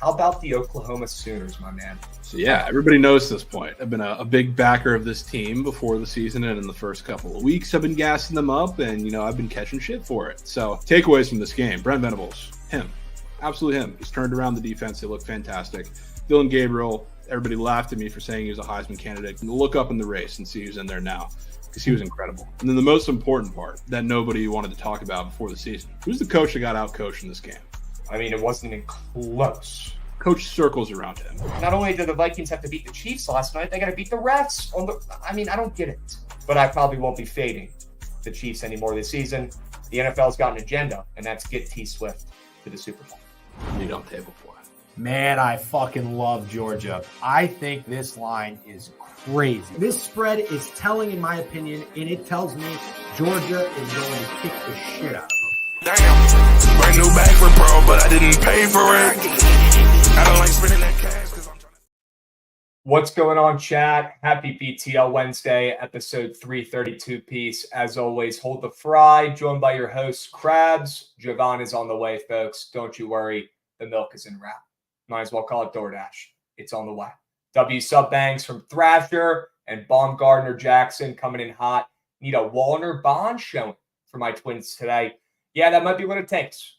How about the Oklahoma Sooners, my man? So, yeah, everybody knows at this point. I've been a big backer of this team before the season, and in the first couple of weeks, I've been gassing them up, and, I've been catching shit for it. So, takeaways from this game. Brent Venables, him. Absolutely him. He's turned around the defense. They look fantastic. Dillon Gabriel, everybody laughed at me for saying he was a Heisman candidate. Look up in the race and see who's in there now, because he was incredible. And then the most important part that nobody wanted to talk about before the season. Who's the coach that got out-coached in this game? I mean, it wasn't even close. Coach circles around him. Not only did the Vikings have to beat the Chiefs last night, they got to beat the refs. I don't get it. But I probably won't be fading the Chiefs anymore this season. The NFL's got an agenda, and that's get T Swift to the Super Bowl. Meat on table for it. Man, I fucking love Georgia. I think this line is crazy. This spread is telling, in my opinion, and it tells me Georgia is going to kick the shit out of them. Damn, brand new bag for bro, but I didn't pay for it. I don't like spending that cash because I'm trying to. What's going on, chat? Happy BTL Wednesday, episode 332 piece. As always, hold the fry, joined by your host, Krabs. Javon is on the way, folks. Don't you worry. The milk is in route. Might as well call it DoorDash. It's on the way. W Subbanks from Thrasher and Baumgardner Jackson coming in hot. Need a Wallner Bond showing for my Twins today. Yeah, that might be what it takes.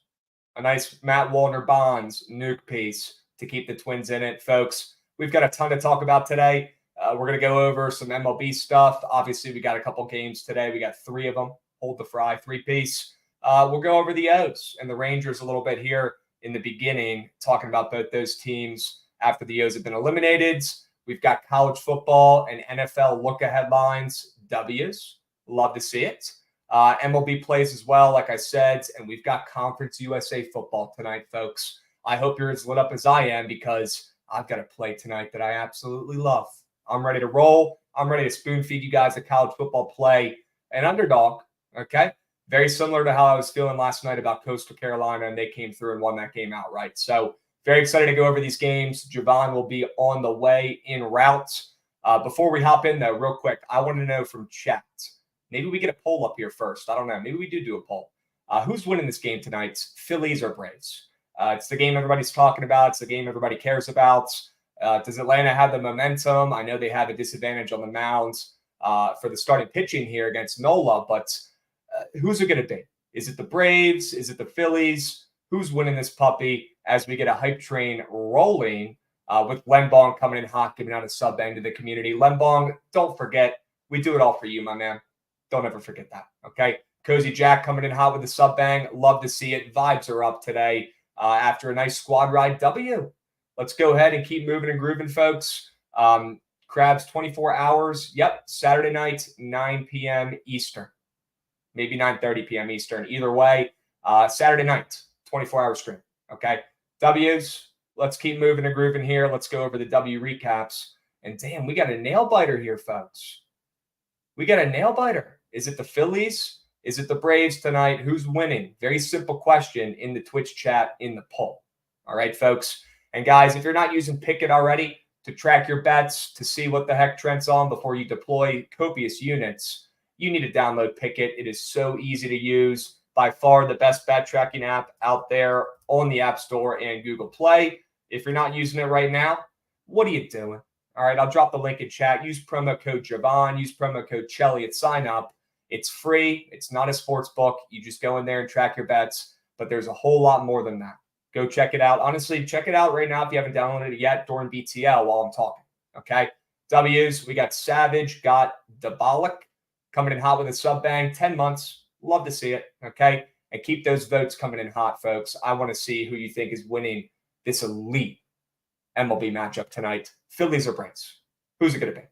A nice Matt Wallner Bonds nuke piece to keep the Twins in it, folks. We've got a ton to talk about today. We're going to go over some MLB stuff. Obviously, we got a couple games today. We got 3 of them. Hold the fry, 3-piece. We'll go over the O's and the Rangers a little bit here in the beginning, talking about both those teams after the O's have been eliminated. We've got college football and NFL look-ahead lines, W's. Love to see it. MLB plays as well, like I said, and we've got Conference USA football tonight, folks. I hope you're as lit up as I am because I've got a play tonight that I absolutely love. I'm ready to roll. I'm ready to spoon feed you guys a college football play, an underdog, okay? Very similar to how I was feeling last night about Coastal Carolina, and they came through and won that game outright. So very excited to go over these games. Javon will be on the way en route. Before we hop in, though, real quick, I want to know from chat. Maybe we get a poll up here first. I don't know. Maybe we do a poll. Who's winning this game tonight? Phillies or Braves? It's the game everybody's talking about. It's the game everybody cares about. Does Atlanta have the momentum? I know they have a disadvantage on the mounds for the starting pitching here against Nola, but who's it going to be? Is it the Braves? Is it the Phillies? Who's winning this puppy as we get a hype train rolling with Len Bong coming in hot, giving out a sub bang to the community? Len Bong, don't forget, we do it all for you, my man. Don't ever forget that, okay? Cozy Jack coming in hot with the sub bang. Love to see it. Vibes are up today after a nice squad ride W. Let's go ahead and keep moving and grooving, folks. Krabs 24 hours. Yep, Saturday night, 9 p.m. Eastern. Maybe 9:30 p.m. Eastern. Either way, Saturday night, 24-hour stream, okay? W's, let's keep moving and grooving here. Let's go over the W recaps. And damn, we got a nail biter here, folks. We got a nail biter. Is it the Phillies? Is it the Braves tonight? Who's winning? Very simple question in the Twitch chat in the poll. All right, folks. And guys, if you're not using Pickett already to track your bets, to see what the heck Trent's on before you deploy copious units, you need to download Pickett. It is so easy to use. By far the best bet tracking app out there on the App Store and Google Play. If you're not using it right now, what are you doing? All right, I'll drop the link in chat. Use promo code Javon. Use promo code Chelly at sign up. It's free. It's not a sports book. You just go in there and track your bets. But there's a whole lot more than that. Go check it out. Honestly, check it out right now if you haven't downloaded it yet during BTL while I'm talking. Okay? W's, we got Savage, got Dabalik coming in hot with a sub bang. 10 months. Love to see it. Okay? And keep those votes coming in hot, folks. I want to see who you think is winning this elite MLB matchup tonight. Phillies or Braves? Who's it going to be?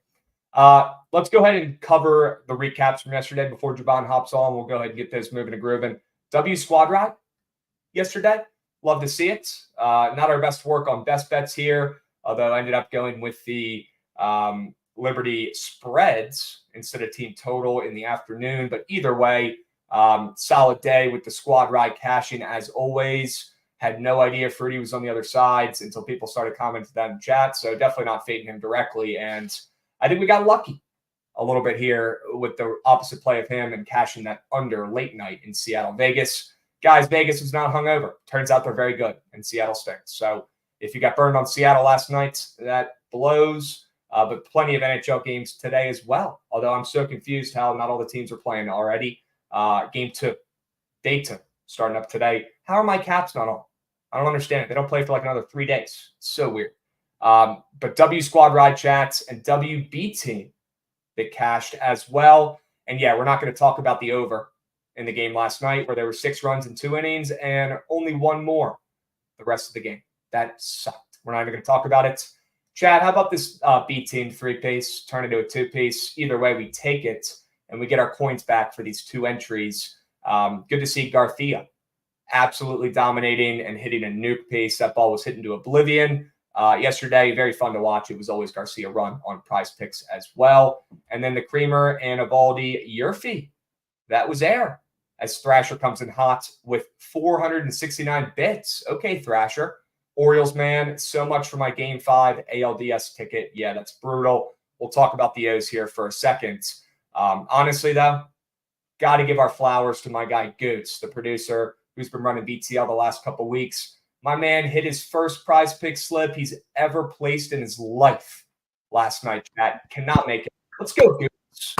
Let's go ahead and cover the recaps from yesterday before Javon hops on. We'll go ahead and get this moving and grooving. W squad ride yesterday. Love to see it. Not our best work on best bets here, although I ended up going with the Liberty spreads instead of team total in the afternoon. But either way, solid day with the squad ride cashing as always. Had no idea Fruity was on the other sides until people started commenting that in chat. So definitely not fading him directly. And I think we got lucky a little bit here with the opposite play of him and cashing that under late night in Seattle. Vegas. Guys, Vegas is not hungover. Turns out they're very good and Seattle stinks. So If you got burned on Seattle last night, that blows. But plenty of NHL games today as well. Although I'm so confused how not all the teams are playing already. Game 2, day 2, starting up today. How are my Caps not on? I don't understand it. They don't play for like another 3 days. It's so weird. But W Squad Ride chats and WB team that cashed as well. And yeah, we're not going to talk about the over in the game last night where there were 6 runs in 2 innings and only 1 more the rest of the game. That sucked. We're not even going to talk about it. Chad, how about this B team 3-piece, turn into a 2-piece? Either way, we take it and we get our coins back for these 2 entries. Good to see Garcia absolutely dominating and hitting a nuke piece. That ball was hit into oblivion yesterday. Very fun to watch. It was always Garcia run on Prize Picks as well. And then the Creamer and Evaldi Yurfie. That was air as Thrasher comes in hot with 469 bits. Okay, Thrasher. Orioles, man, so much for my Game 5 ALDS ticket. Yeah, that's brutal. We'll talk about the O's here for a second. Honestly, though, got to give our flowers to my guy Goots, the producer, who's been running BTL the last couple weeks. My man hit his first Prize Pick slip he's ever placed in his life last night. Chat cannot make it. Let's go, Goots.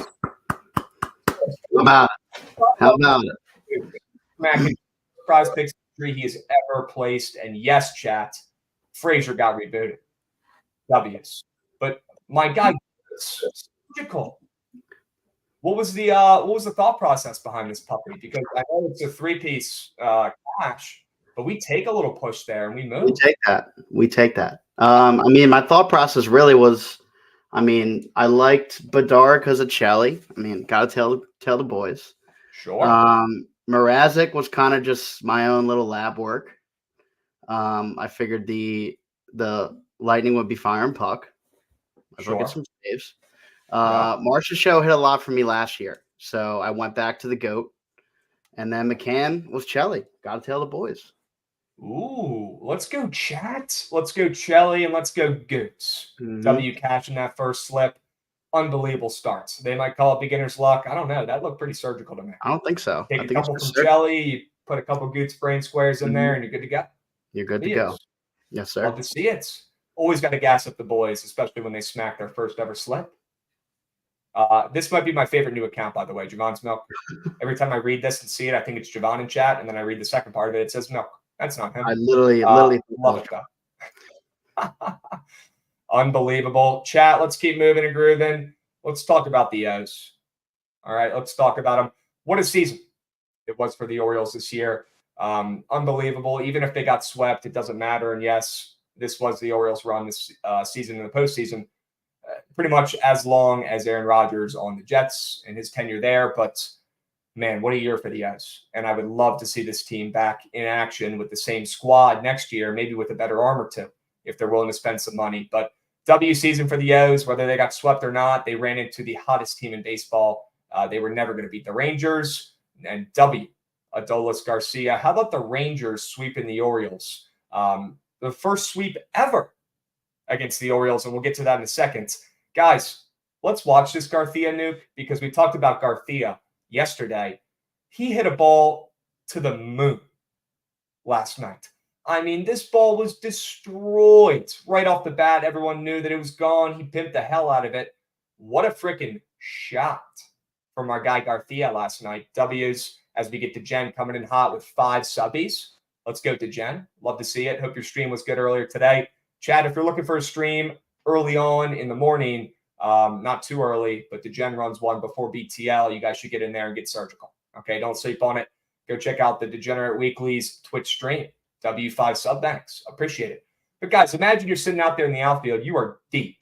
How about it? Smacking Prize Picks he has ever placed. And yes, chat, Frazier got rebooted. W's. But my guy, surgical. What was the thought process behind this puppy? Because I know it's a 3-piece cash, but we take a little push there and we move. We take that. I mean, my thought process really was, I mean, I liked Bedard because of Chelly. I mean, gotta tell the boys. Sure. Mrazek was kind of just my own little lab work. I figured the Lightning would be firing puck. I'll go get some saves. Marcia Show hit a lot for me last year, so I went back to the GOAT. And then McCann was Chelly. Got to tell the boys. Ooh, let's go chat. Let's go Chelly and let's go Goots. Mm-hmm. W catching that first slip. Unbelievable starts. They might call it beginner's luck. I don't know. That looked pretty surgical to me. I don't think so. Take I a think couple from Chelly, you put a couple Goots brain squares in there, and you're good to go. You're good to go. Yes, sir. Love to see it. Always got to gas up the boys, especially when they smack their first ever slip. This might be my favorite new account, by the way, Javon's Milk. Every time I read this and see it, I think it's Javon in chat, and then I read the second part of it. It says Milk. That's not him. I literally love it, though. Unbelievable. Chat, let's keep moving and grooving. Let's talk about the O's. All right, let's talk about them. What a season it was for the Orioles this year. Unbelievable. Even if they got swept, it doesn't matter. And yes, this was the Orioles' run this season in the postseason. Pretty much as long as Aaron Rodgers on the Jets and his tenure there. But, man, what a year for the O's. And I would love to see this team back in action with the same squad next year, maybe with a better arm or two, if they're willing to spend some money. But W season for the O's, whether they got swept or not, they ran into the hottest team in baseball. They were never going to beat the Rangers. And W, Adolis Garcia. How about the Rangers sweeping the Orioles? The first sweep ever against the Orioles, and we'll get to that in a second. Guys, let's watch this Garcia nuke because we talked about Garcia yesterday. He hit a ball to the moon last night. I mean, this ball was destroyed right off the bat. Everyone knew that it was gone. He pimped the hell out of it. What a freaking shot from our guy Garcia last night. W's as we get to Jen coming in hot with 5 subbies. Let's go to Jen. Love to see it. Hope your stream was good earlier today. Chad, if you're looking for a stream early on in the morning, not too early, but the Jen runs one before BTL. You guys should get in there and get surgical. Okay, don't sleep on it. Go check out the Degenerate Weekly's Twitch stream. W5 Subbanks. Appreciate it. But guys, imagine you're sitting out there in the outfield. You are deep.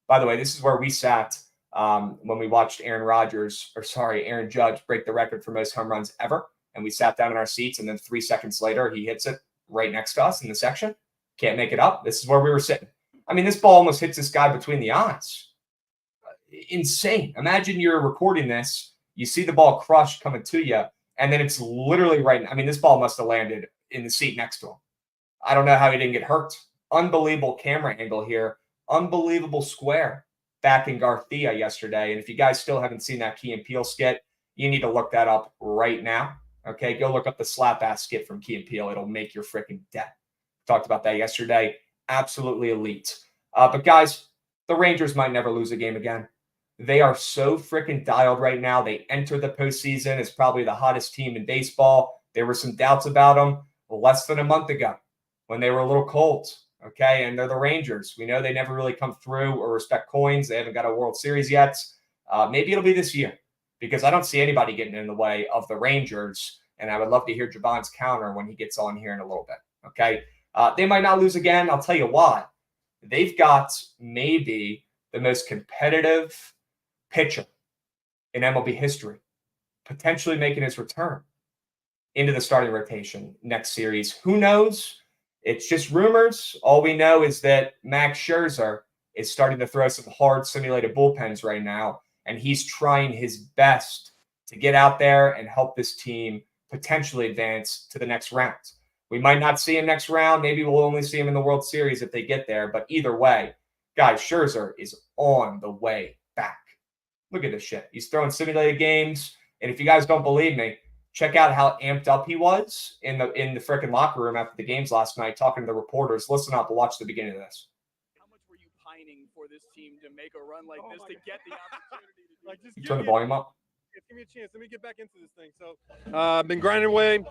By the way, this is where we sat when we watched Aaron Judge break the record for most home runs ever. And we sat down in our seats, and then 3 seconds later, he hits it right next to us in the section. Can't make it up. This is where we were sitting. I mean, this ball almost hits this guy between the eyes. Insane. Imagine you're recording this. You see the ball crushed coming to you, and then it's literally right. I mean, this ball must have landed in the seat next to him. I don't know how he didn't get hurt. Unbelievable camera angle here. Unbelievable square back in Garcia yesterday. And if you guys still haven't seen that Key and Peele skit, you need to look that up right now. Okay, go look up the slap ass skit from Key and Peele. It'll make your freaking day. Talked about that yesterday. absolutely elite. But guys, the Rangers might never lose a game again. They are so freaking dialed right now. They entered the postseason as probably the hottest team in baseball. There were some doubts about them less than a month ago when they were a little cold. Okay, and they're the Rangers. We know they never really come through or respect coins. They haven't got a World Series yet. Maybe it'll be this year because I don't see anybody getting in the way of the Rangers. And I would love to hear Javon's counter when he gets on here in a little bit. Okay, they might not lose again. I'll tell you why. They've got maybe the most competitive pitcher in MLB history, potentially making his return into the starting rotation next series. Who knows? It's just rumors. All we know is that Max Scherzer is starting to throw some hard simulated bullpens right now, and he's trying his best to get out there and help this team potentially advance to the next round. We might not see him next round. Maybe we'll only see him in the World Series if they get there. But either way, guys, Scherzer is on the way back. Look at this shit. He's throwing simulated games. And if you guys don't believe me, check out how amped up he was in the freaking locker room after the games last night, talking to the reporters. Listen up and watch the beginning of this. How much were you pining for this team to make a run like this to get the opportunity to do Like, just You give turn the me a- volume up. Give me a chance. Let me get back into this thing. So, I've been grinding away,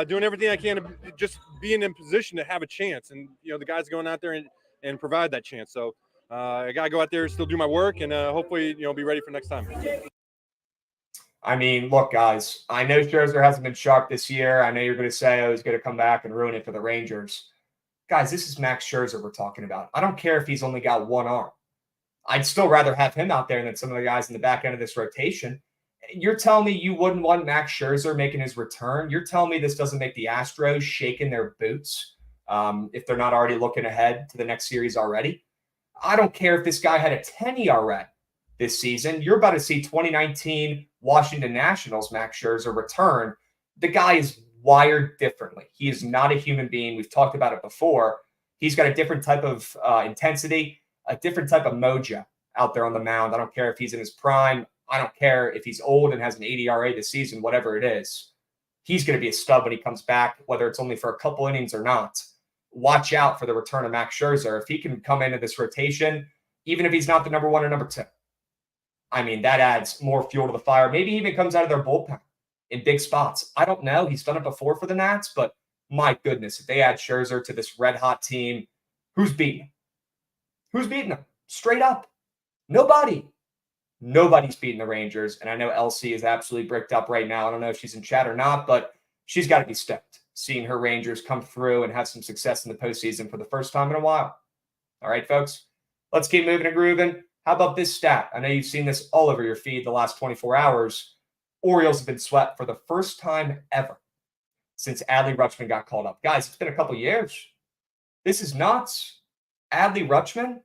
doing everything I can to just being in position to have a chance. And the guys going out there and provide that chance. So, I gotta go out there, still do my work, and hopefully, be ready for next time. I mean, look, guys, I know Scherzer hasn't been sharp this year. I know you're going to say, oh, he's going to come back and ruin it for the Rangers. Guys, this is Max Scherzer we're talking about. I don't care if he's only got one arm. I'd still rather have him out there than some of the guys in the back end of this rotation. You're telling me you wouldn't want Max Scherzer making his return? You're telling me this doesn't make the Astros shaking their boots if they're not already looking ahead to the next series already? I don't care if this guy had a 10 ERA this season. You're about to see 2019 Washington Nationals Max Scherzer return. The guy is wired differently. He is not a human being. We've talked about it before. He's got a different type of intensity, a different type of mojo out there on the mound. I don't care if he's in his prime. I don't care if he's old and has an 80 ERA this season, whatever it is. He's going to be a stud when he comes back, whether it's only for a couple innings or not. Watch out for the return of Max Scherzer. If he can come into this rotation, even if he's not the number one or number two, I mean, that adds more fuel to the fire. Maybe he even comes out of their bullpen in big spots. I don't know. He's done it before for the Nats, but my goodness, if they add Scherzer to this red-hot team, who's beating him? Who's beating them? Straight up. Nobody. Nobody's beating the Rangers, and I know Elsie is absolutely bricked up right now. I don't know if she's in chat or not, but she's got to be stoked seeing her Rangers come through and have some success in the postseason for the first time in a while. All right, folks, let's keep moving and grooving. How about this stat? I know you've seen this all over your feed the last 24 hours. Orioles have been swept for the first time ever since Adley Rutschman got called up. Guys, it's been a couple years. This is nuts. Adley Rutschman,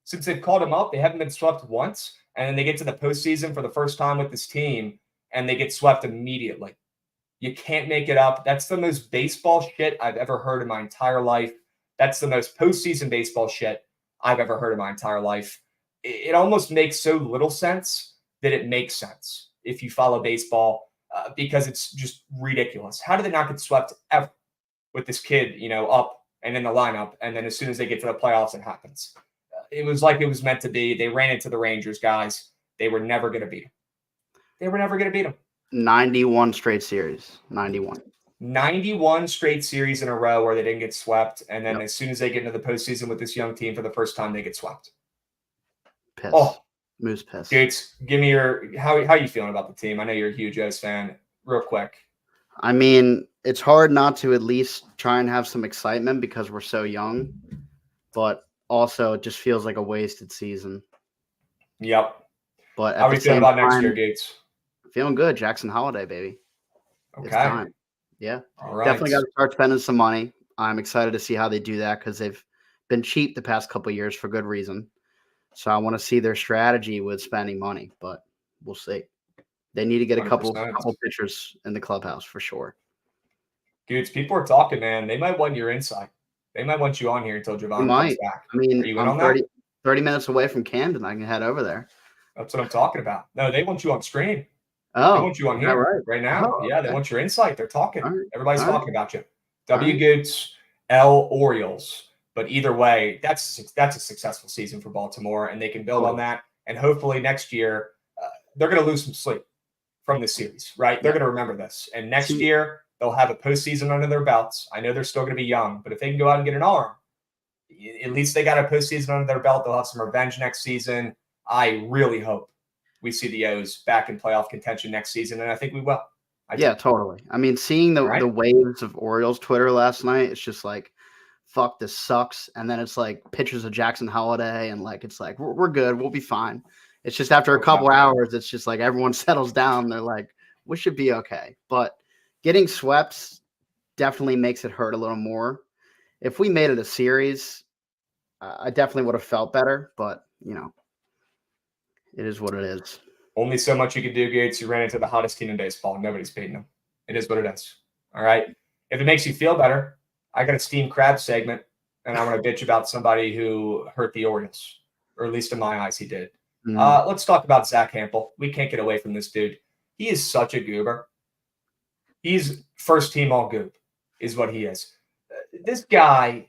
since they've called him up, they haven't been swept once. And then they get to the postseason for the first time with this team, and they get swept immediately. You can't make it up. That's the most baseball shit I've ever heard in my entire life. That's the most postseason baseball shit I've ever heard in my entire life. It almost makes so little sense that it makes sense if you follow baseball because it's just ridiculous. How did they not get swept ever with this kid, up and in the lineup, and then as soon as they get to the playoffs, it happens? It was like it was meant to be. They ran into the Rangers, guys. They were never going to beat them. They were never going to beat them. 91 straight series. 91. 91 straight series in a row where they didn't get swept. And then as soon as they get into the postseason with this young team for the first time, they get swept. Piss. Oh, Moose piss. Dudes, give me your how you feeling about the team? I know you're a huge O's fan. Real quick. I mean, it's hard not to at least try and have some excitement because we're so young. But also, it just feels like a wasted season. Yep. But how are you feeling about next year, Gates? Feeling good. Jackson Holiday, baby. Okay. It's time. Yeah. All right. Definitely got to start spending some money. I'm excited to see how they do that because they've been cheap the past couple of years for good reason. So I want to see their strategy with spending money, but we'll see. They need to get a couple pitchers in the clubhouse for sure. Dudes, people are talking, man. They might want your insight. They might want you on here until Javon comes back. I mean, I'm 30 minutes away from Camden. I can head over there. That's what I'm talking about. No, they want you on screen. Oh, they want you on here right now. Oh, yeah, they want your insight. They're talking. Right. Everybody's talking about you. W. Goots, L. Orioles. But either way, that's a successful season for Baltimore, and they can build on that. And hopefully next year, they're going to lose some sleep from this series, right? They're going to remember this. And next year, they'll have a postseason under their belts. I know they're still going to be young, but if they can go out and get an arm, at least they got a postseason under their belt. They'll have some revenge next season. I really hope we see the O's back in playoff contention next season, and I think we will. Totally. I mean, seeing the waves of Orioles Twitter last night, it's just like, fuck, this sucks. And then it's like pictures of Jackson Holiday, and like it's like we're good, we'll be fine. It's just after a couple hours, it's just like everyone settles down. They're like, we should be okay. But getting swept definitely makes it hurt a little more. If we made it a series, I definitely would have felt better. But, you know, it is what it is. Only so much you could do, Gates. You ran into the hottest team in baseball. Nobody's beating them. It is what it is. All right? If it makes you feel better, I got a Steam Crab segment, and I want to bitch about somebody who hurt the Orioles, or at least in my eyes he did. Let's talk about Zach Hampel. We can't get away from this dude. He is such a goober. He's first team all goob is what he is. This guy,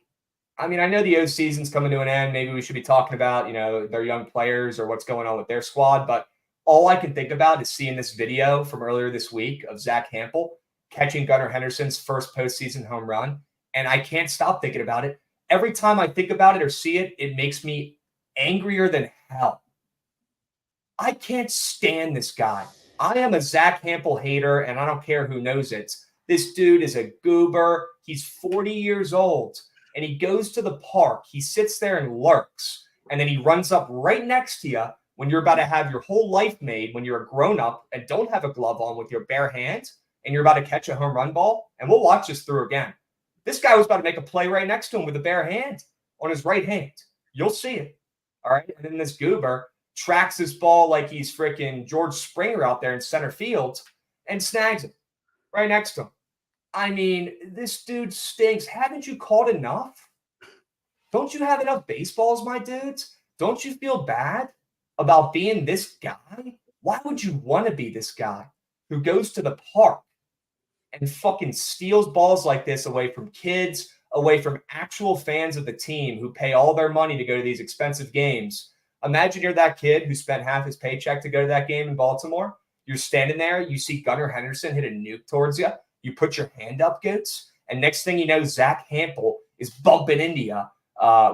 I mean, I know the O's season's coming to an end. Maybe we should be talking about, you know, their young players or what's going on with their squad. But all I can think about is seeing this video from earlier this week of Zach Hampel catching Gunnar Henderson's first postseason home run. And I can't stop thinking about it. Every time I think about it or see it, it makes me angrier than hell. I can't stand this guy. I am a Zach Hampel hater, and I don't care who knows it. This dude is a goober. He's 40 years old, and he goes to the park. He sits there and lurks, and then he runs up right next to you when you're about to have your whole life made, when you're a grown-up and don't have a glove on with your bare hand, and you're about to catch a home run ball, and we'll watch this through again. This guy was about to make a play right next to him with a bare hand on his right hand. You'll see it, all right? And then this goober tracks this ball like he's freaking George Springer out there in center field and snags it right next to him. I mean, this dude stinks. Haven't you caught enough? Don't you have enough baseballs, my dudes? Don't you feel bad about being this guy? Why would you want to be this guy who goes to the park and fucking steals balls like this away from kids, away from actual fans of the team who pay all their money to go to these expensive games? Imagine you're that kid who spent half his paycheck to go to that game in Baltimore. You're standing there. You see Gunnar Henderson hit a nuke towards you. You put your hand up, Goods, and next thing you know, Zach Hampel is bumping into you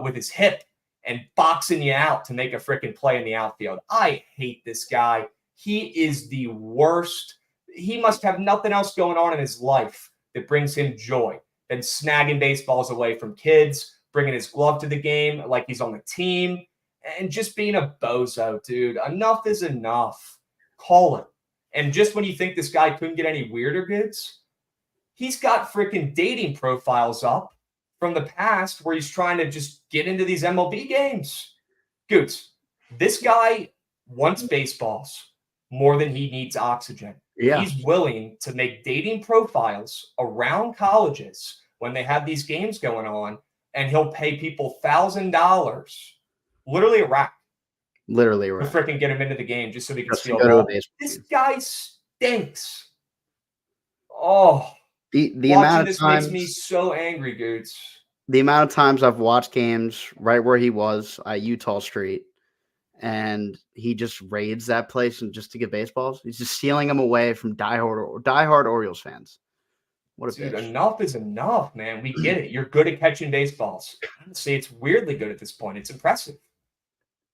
with his hip and boxing you out to make a freaking play in the outfield. I hate this guy. He is the worst. He must have nothing else going on in his life that brings him joy than snagging baseballs away from kids, bringing his glove to the game like he's on the team, and just being a bozo, dude. Enough is enough. Call it. And just when you think this guy couldn't get any weirder, Goods, he's got freaking dating profiles up from the past where he's trying to just get into these MLB games. Goods, this guy wants baseballs more than he needs oxygen. Yeah. He's willing to make dating profiles around colleges when they have these games going on, and he'll pay people $1,000, literally a rack, to freaking get him into the game just so he can steal ball. This guy stinks. Oh, the watching amount of this times makes me so angry, dudes. The amount of times I've watched games right where he was at Utah Street, and he just raids that place and just to get baseballs. He's just stealing them away from diehard Orioles fans. What a Dude, bitch. enough is enough, man. We get it. You're good at catching baseballs. Honestly, it's weirdly good at this point. It's impressive.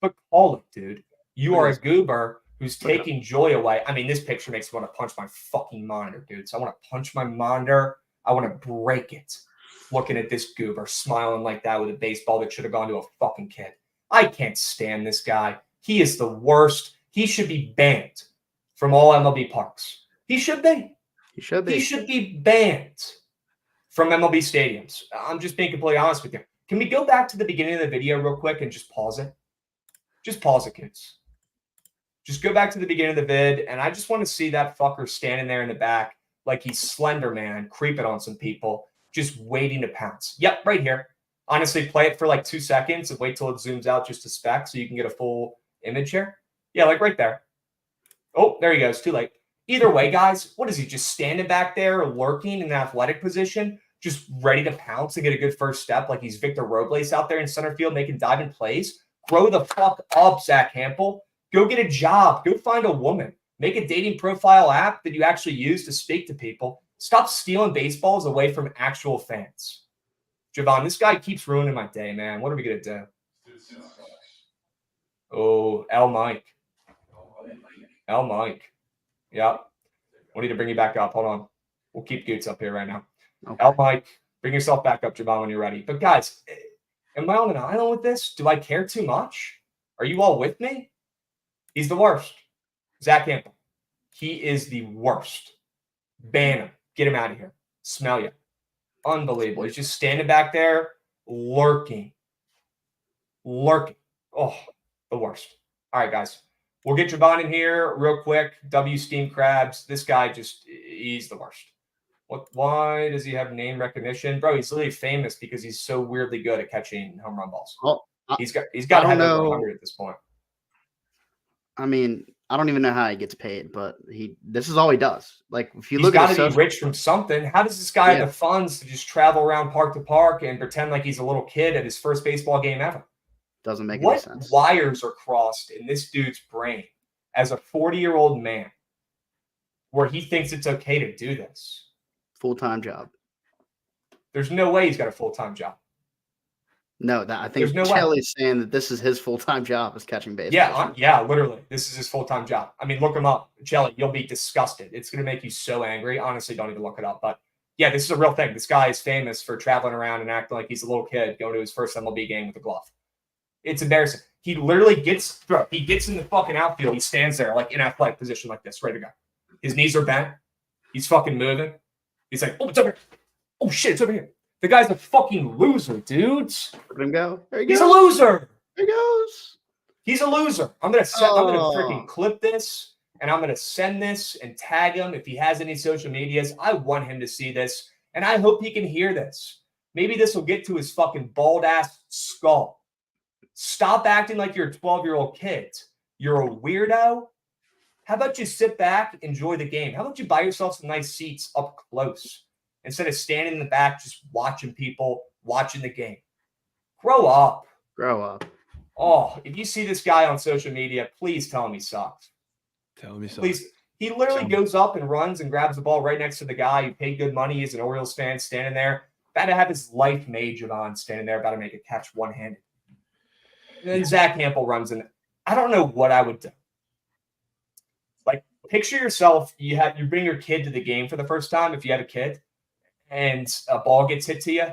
But call it, dude. You are a goober who's taking joy away. I mean, this picture makes me want to punch my fucking monitor, dude. So I want to punch my monitor. I want to break it. Looking at this goober smiling like that with a baseball that should have gone to a fucking kid. I can't stand this guy. He is the worst. He should be banned from all MLB parks. He should be. He should be. He should be banned from MLB stadiums. I'm just being completely honest with you. Can we go back to the beginning of the video real quick and just pause it? Just pause it, kids. Just go back to the beginning of the vid, and I just want to see that fucker standing there in the back like he's Slender Man, creeping on some people, just waiting to pounce. Yep, right here. Honestly, play it for like 2 seconds and wait till it zooms out just to spec so you can get a full image here. Yeah, like right there. Oh, there he goes. Too late. Either way, guys, what is he, just standing back there lurking in an athletic position, just ready to pounce and get a good first step like he's Victor Robles out there in center field making diving plays. Grow the fuck up, Zach Hampel. Go get a job. Go find a woman. Make a dating profile app that you actually use to speak to people. Stop stealing baseballs away from actual fans. Javon, this guy keeps ruining my day, man. What are we going to do? Oh, L Mike. L Mike. Yep. We need to bring you back up. Hold on. We'll keep Goots up here right now. Okay. L Mike, bring yourself back up, Javon, when you're ready. But guys, am I on an island with this? Do I care too much? Are you all with me? He's the worst. Zach Hampel. He is the worst. Ban him. Get him out of here. Smell you. Unbelievable. He's just standing back there, lurking. Lurking. Oh, the worst. All right, guys. We'll get Javon in here real quick. W Steam Crabs. This guy he's the worst. Why does he have name recognition? Bro, he's literally famous because he's so weirdly good at catching home run balls. Well, he's got to have over 100 at this point. I mean, I don't even know how he gets paid, but this is all he does. Like, if you He's look at got to be rich from something. How does this guy have the funds to just travel around park to park and pretend like he's a little kid at his first baseball game ever? Doesn't make any sense. What wires are crossed in this dude's brain as a 40-year-old man where he thinks it's okay to do this? Full-time job. There's no way he's got a full-time job. No, I think Chelly's saying that this is his full-time job is catching baseball. Yeah, literally. This is his full-time job. I mean, look him up. Chelly, you'll be disgusted. It's going to make you so angry. Honestly, don't even look it up. But yeah, this is a real thing. This guy is famous for traveling around and acting like he's a little kid going to his first MLB game with a glove. It's embarrassing. He literally gets in the fucking outfield. He stands there like in athletic position like this, ready to go. His knees are bent. He's fucking moving. He's like, oh, it's over here. Oh, shit, it's over here. The guy's a fucking loser, dudes. Let him go. There he goes. He's a loser. There he goes. He's a loser. I'm gonna freaking clip this and I'm gonna send this and tag him if he has any social medias. I want him to see this and I hope he can hear this. Maybe this will get to his fucking bald ass skull. Stop acting like you're a 12-year-old kid. You're a weirdo. How about you sit back, enjoy the game? How about you buy yourself some nice seats up close instead of standing in the back just watching people, watching the game? Grow up. Grow up. Oh, if you see this guy on social media, please tell him he sucks. Tell him he sucks. Please. He literally goes up and runs and grabs the ball right next to the guy who paid good money. He's an Orioles fan standing there. About to have his life made, Javon, standing there about to make a catch one-handed. And then Zach Hampel runs in. I don't know what I would do. Like, picture yourself, you bring your kid to the game for the first time, if you have a kid, and a ball gets hit to you,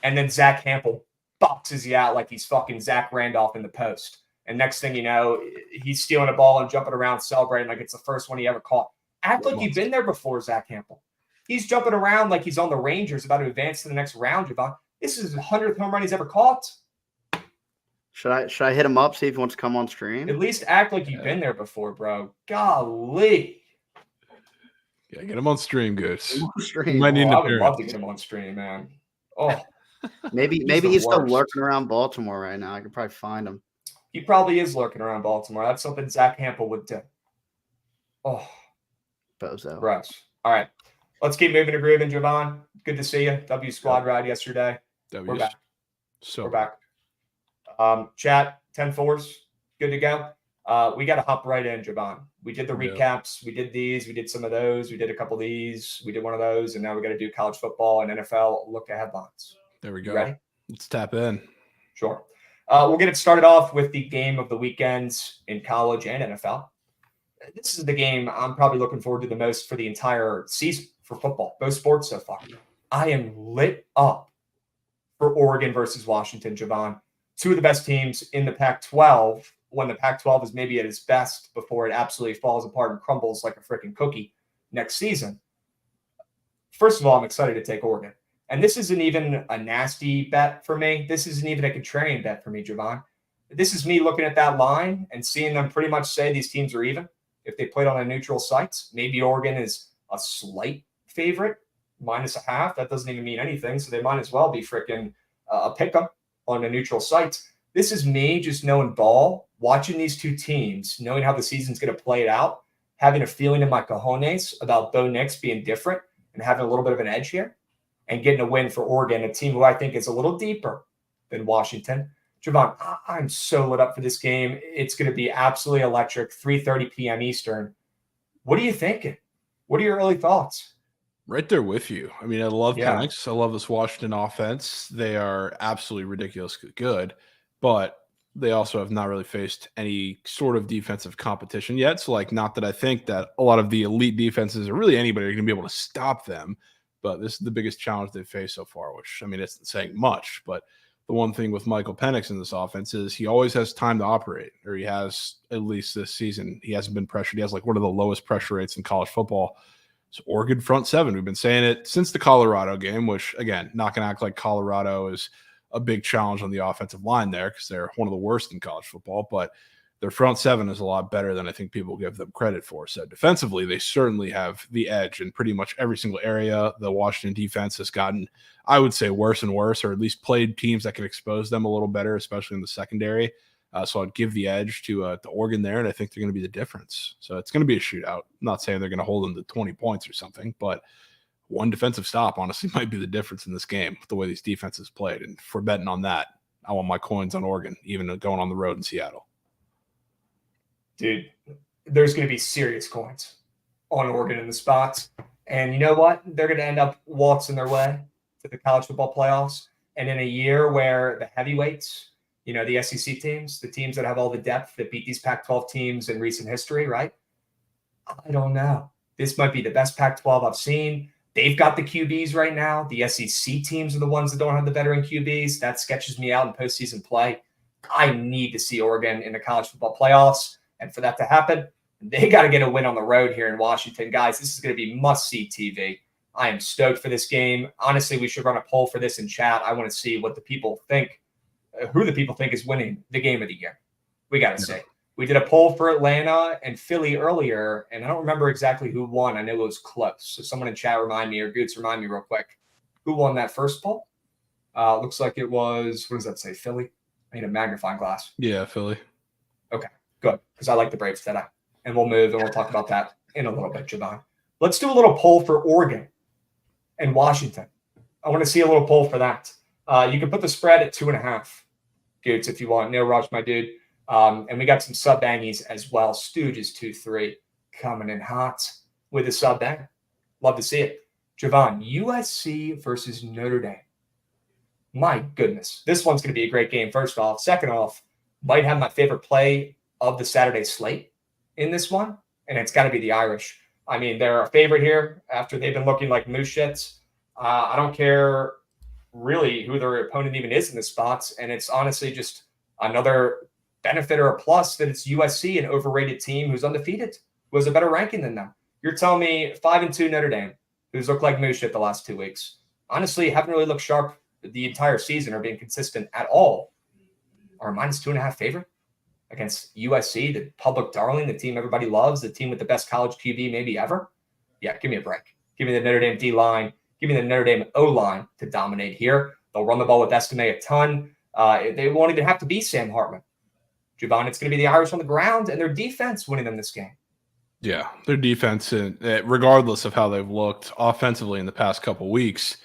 and then Zach Hampel boxes you out like he's fucking Zach Randolph in the post. And next thing you know, he's stealing a ball and jumping around celebrating like it's the first one he ever caught. Act like you've been there before, Zach Hampel. He's jumping around like he's on the Rangers about to advance to the next round, Javon. This is the 100th home run he's ever caught. Should I hit him up, see if he wants to come on stream? At least act like you've been there before, bro. Golly. Yeah, get him on stream, Goose. Stream. I would love to get him on stream, man. Oh, maybe he's still lurking around Baltimore right now. I could probably find him. He probably is lurking around Baltimore. That's something Zach Hampel would do. Oh, bozo. Gross. All right, let's keep moving to grooving, Javon. Good to see you. W squad ride yesterday. We're back. We're back. Chat 10-4s. Good to go. We got to hop right in, Javon. We did the recaps. We did these. We did some of those. We did a couple of these. We did one of those. And now we got to do college football and NFL look at headlines. There we go. You ready? Let's tap in. Sure. We'll get it started off with the game of the weekends in college and NFL. This is the game I'm probably looking forward to the most for the entire season for football, both sports so far. I am lit up for Oregon versus Washington, Javon. Two of the best teams in the Pac-12 when the Pac-12 is maybe at its best before it absolutely falls apart and crumbles like a freaking cookie next season. First of all, I'm excited to take Oregon. And this isn't even a nasty bet for me. This isn't even a contrarian bet for me, Javon. This is me looking at that line and seeing them pretty much say these teams are even. If they played on a neutral site, maybe Oregon is a slight favorite, -0.5. That doesn't even mean anything. So they might as well be freaking a pick 'em on a neutral site. This is me just knowing ball, watching these two teams, knowing how the season's going to play it out, having a feeling in my cojones about Bo Nix being different and having a little bit of an edge here. and getting a win for Oregon, a team who I think is a little deeper than Washington. Javon, I'm so lit up for this game. It's going to be absolutely electric, 3:30 p.m. Eastern. What are you thinking? What are your early thoughts? Right there with you. I mean, I love Yeah. Penix. I love this Washington offense. They are absolutely ridiculously good, but they also have not really faced any sort of defensive competition yet. So, like, not that I think that a lot of the elite defenses or really anybody are going to be able to stop them, but this is the biggest challenge they've faced so far, which, I mean, it's saying much, but the one thing with Michael Penix in this offense is he always has time to operate, or he has, at least this season. He hasn't been pressured. He has like one of the lowest pressure rates in college football. So Oregon front seven. We've been saying it since the Colorado game, which, again, not going to act like Colorado is a big challenge on the offensive line there because they're one of the worst in college football, but their front seven is a lot better than I think people give them credit for. So defensively, they certainly have the edge in pretty much every single area. The Washington defense has gotten, I would say, worse and worse, or at least played teams that can expose them a little better, especially in the secondary. So I'd give the edge to Oregon there, and I think they're going to be the difference. So it's going to be a shootout. I'm not saying they're going to hold them to 20 points or something, but one defensive stop honestly might be the difference in this game with the way these defenses played. And if we're betting on that, I want my coins on Oregon, even going on the road in Seattle. Dude, there's going to be serious coins on Oregon in the spots. And you know what? They're going to end up waltzing their way to the college football playoffs. And in a year where the heavyweights, you know, the SEC teams, the teams that have all the depth that beat these Pac-12 teams in recent history, right? I don't know. This might be the best Pac-12 I've seen. They've got the QBs right now. The SEC teams are the ones that don't have the veteran QBs. That sketches me out in postseason play. I need to see Oregon in the college football playoffs. And for that to happen, they got to get a win on the road here in Washington. Guys, this is going to be must-see TV. I am stoked for this game. Honestly, we should run a poll for this in chat. I want to see what the people think, who the people think is winning the game of the year. We got to see. We did a poll for Atlanta and Philly earlier, and I don't remember exactly who won. I know it was close. So someone in chat remind me, or Goots remind me real quick. Who won that first poll? Looks like it was, what does that say, Philly? I need a magnifying glass. Yeah, Philly. Okay, good, because I like the Braves today. And we'll move, and we'll talk about that in a little bit, Javon. Let's do a little poll for Oregon and Washington. I want to see a little poll for that. You can put the spread at 2.5, Goots, if you want. Neil Rush, my dude. And we got some sub bangies as well. Stooge is 2-3 coming in hot with a sub bang. Love to see it. Javon, USC versus Notre Dame. My goodness. This one's going to be a great game, first off. Second off, might have my favorite play of the Saturday slate in this one, and it's got to be the Irish. I mean, they're a favorite here after they've been looking like moose shits. I don't care really who their opponent even is in the spots, and it's honestly just another benefit or a plus that it's USC, an overrated team who's undefeated, who has a better ranking than them. You're telling me 5-2 Notre Dame, who's looked like moose shit the last 2 weeks, honestly haven't really looked sharp the entire season or been consistent at all, are -2.5 favorite against USC, the public darling, the team everybody loves, the team with the best college QB maybe ever. Yeah, give me a break. Give me the Notre Dame D-line. Give me the Notre Dame O-line to dominate here. They'll run the ball with Estime a ton. They won't even have to be Sam Hartman. Javon, it's going to be the Irish on the ground and their defense winning them this game. Yeah, their defense, regardless of how they've looked offensively in the past couple weeks,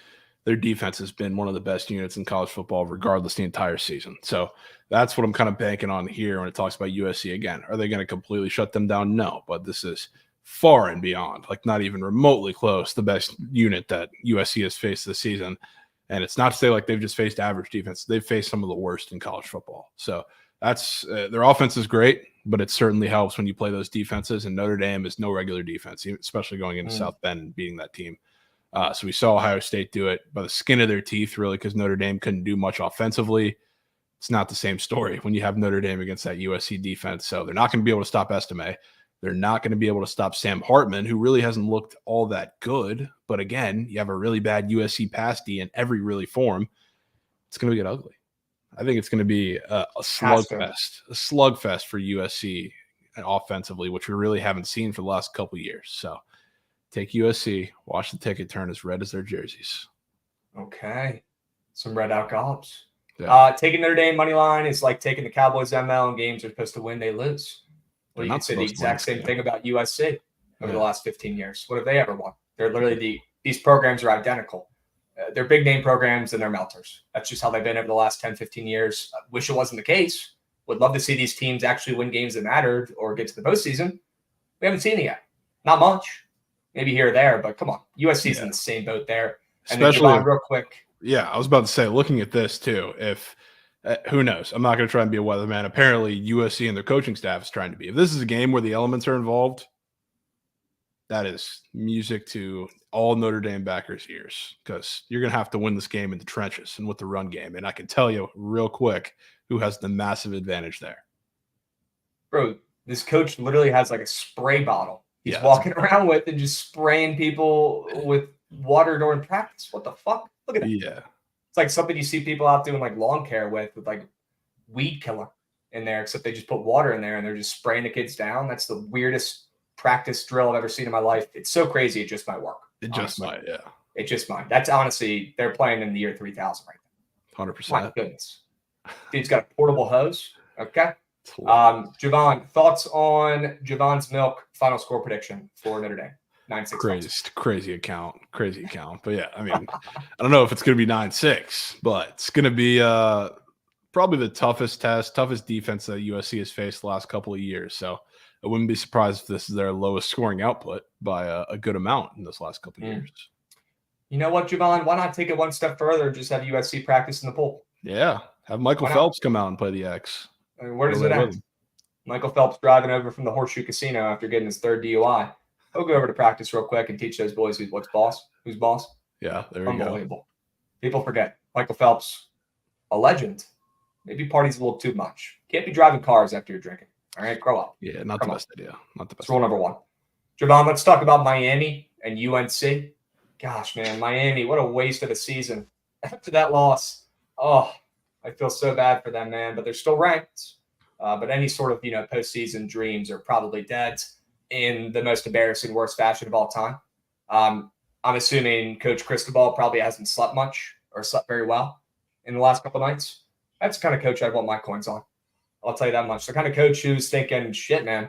their defense has been one of the best units in college football, regardless the entire season. So that's what I'm kind of banking on here when it talks about USC again. Are they going to completely shut them down? No, but this is far and beyond, like not even remotely close, the best unit that USC has faced this season. And it's not to say like they've just faced average defense. They've faced some of the worst in college football. So that's their offense is great, but it certainly helps when you play those defenses. And Notre Dame is no regular defense, especially going into South Bend and beating that team. So we saw Ohio State do it by the skin of their teeth, really, because Notre Dame couldn't do much offensively. It's not the same story when you have Notre Dame against that USC defense. So they're not going to be able to stop Estime. They're not going to be able to stop Sam Hartman, who really hasn't looked all that good. But again, you have a really bad USC pass D in every really form. It's going to get ugly. I think it's going to be a slugfest for USC offensively, which we really haven't seen for the last couple of years. So take USC, watch the ticket turn as red as their jerseys. Okay. Some red out gollops. Yeah. Taking Notre Dame money line is like taking the Cowboys ML in games they're supposed to win, they lose. Well, you can say the exact same thing about USC over the last 15 years. What have they ever won? They're literally these programs are identical. They're big name programs and they're melters. That's just how they've been over the last 10, 15 years. I wish it wasn't the case. Would love to see these teams actually win games that mattered or get to the postseason. We haven't seen it yet. Not much. Maybe here or there, but come on. USC's in the same boat there. And then Javon, real quick. Yeah, I was about to say, looking at this too, if who knows? I'm not going to try and be a weatherman. Apparently, USC and their coaching staff is trying to be. If this is a game where the elements are involved, that is music to all Notre Dame backers' ears, because you're going to have to win this game in the trenches and with the run game. And I can tell you real quick who has the massive advantage there. Bro, this coach literally has like a spray bottle he's walking around with and just spraying people with water during practice. What the fuck? Look at that. Yeah. It's like something you see people out doing like lawn care with like weed killer in there, except they just put water in there and they're just spraying the kids down. That's the weirdest practice drill I've ever seen in my life. It's so crazy. It just might work. It just might, yeah. It just might. That's honestly, they're playing in the year 3000 right now. 100%. My goodness. Dude's got a portable hose. Okay. Javon, thoughts on Javon's Milk final score prediction for Notre Dame? 9-6. Crazy account. But yeah, I mean, I don't know if it's going to be 9-6, but it's going to be probably the toughest defense that USC has faced the last couple of years. So I wouldn't be surprised if this is their lowest scoring output by a good amount in this last couple of years. You know what, Javon? Why not take it one step further and just have USC practice in the pool? Yeah, have Michael Phelps come out and play the X. I mean, where does it end? Michael Phelps driving over from the Horseshoe Casino after getting his third DUI. He'll go over to practice real quick and teach those boys who's boss. Yeah, there you go. Unbelievable. People forget. Michael Phelps, a legend. Maybe parties a little too much. Can't be driving cars after you're drinking. All right, grow up. Yeah, not the best idea. That's rule number one. Javon, let's talk about Miami and UNC. Gosh, man, Miami, what a waste of a season. After that loss, I feel so bad for them, man. But they're still ranked. But any sort of, postseason dreams are probably dead in the most embarrassing, worst fashion of all time. I'm assuming Coach Cristobal probably hasn't slept much or slept very well in the last couple of nights. That's the kind of coach I'd want my coins on. I'll tell you that much. The kind of coach who's thinking, shit, man,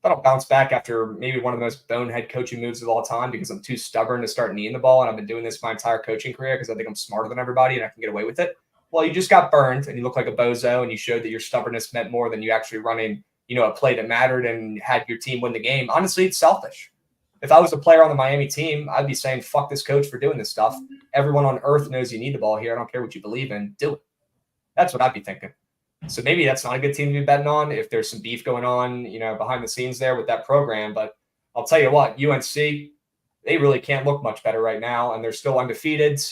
I'll bounce back after maybe one of the most bonehead coaching moves of all time because I'm too stubborn to start kneeing the ball. And I've been doing this my entire coaching career because I think I'm smarter than everybody and I can get away with it. Well, you just got burned and you look like a bozo and you showed that your stubbornness meant more than you actually running, a play that mattered and had your team win the game. Honestly, it's selfish. If I was a player on the Miami team, I'd be saying, fuck this coach for doing this stuff. Everyone on earth knows you need the ball here. I don't care what you believe in. Do it. That's what I'd be thinking. So maybe that's not a good team to be betting on if there's some beef going on, behind the scenes there with that program. But I'll tell you what, UNC, they really can't look much better right now, and they're still undefeated.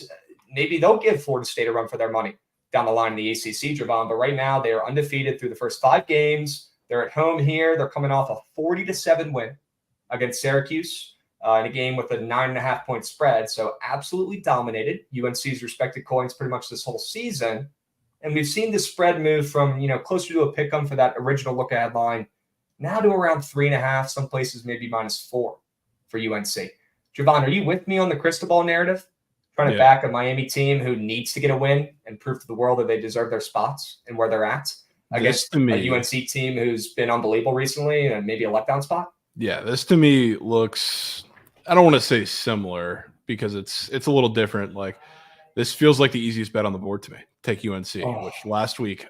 Maybe they'll give Florida State a run for their money down the line in the ACC, Javon. But right now, they are undefeated through the first 5 games. They're at home here. They're coming off a 40-7 win against Syracuse in a game with a 9.5-point spread. So absolutely dominated UNC's respected coins pretty much this whole season. And we've seen the spread move from, closer to a pick-em for that original look-ahead line now to around 3.5, some places maybe -4 for UNC. Javon, are you with me on the Cristobal narrative? Trying to back a Miami team who needs to get a win and prove to the world that they deserve their spots and where they're at against a UNC team who's been unbelievable recently and maybe a letdown spot? Yeah, this to me looks, I don't want to say similar because it's a little different. Like, this feels like the easiest bet on the board to me. Take UNC, which last week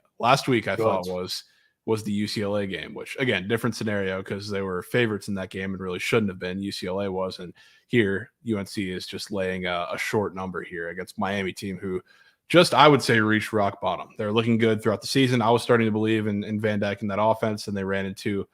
I thought was the UCLA game, which again, different scenario because they were favorites in that game and really shouldn't have been. UCLA was, and here UNC is just laying a short number here against Miami team who just, I would say, reached rock bottom. They're looking good throughout the season. I was starting to believe in Van Dyke in that offense, and they ran into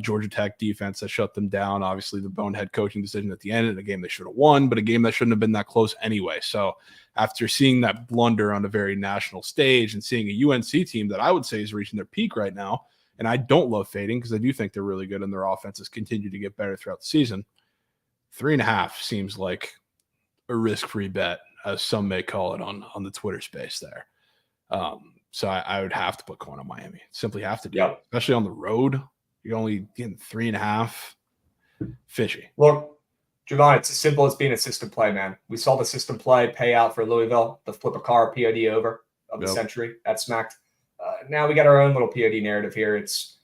Georgia Tech defense that shut them down. Obviously, the bonehead coaching decision at the end in a game they should have won, but a game that shouldn't have been that close anyway. So after seeing that blunder on a very national stage and seeing a UNC team that I would say is reaching their peak right now, and I don't love fading because I do think they're really good and their offenses continue to get better throughout the season, 3.5 seems like a risk-free bet, as some may call it on the Twitter space there. So I would have to put coin on Miami. Simply have to do it, especially on the road. You're only getting 3.5. Fishy. Look, Javon, it's as simple as being a system play, man. We saw the system play pay out for Louisville, the flip a car POD over of the century. That smacked. Now we got our own little POD narrative here. It's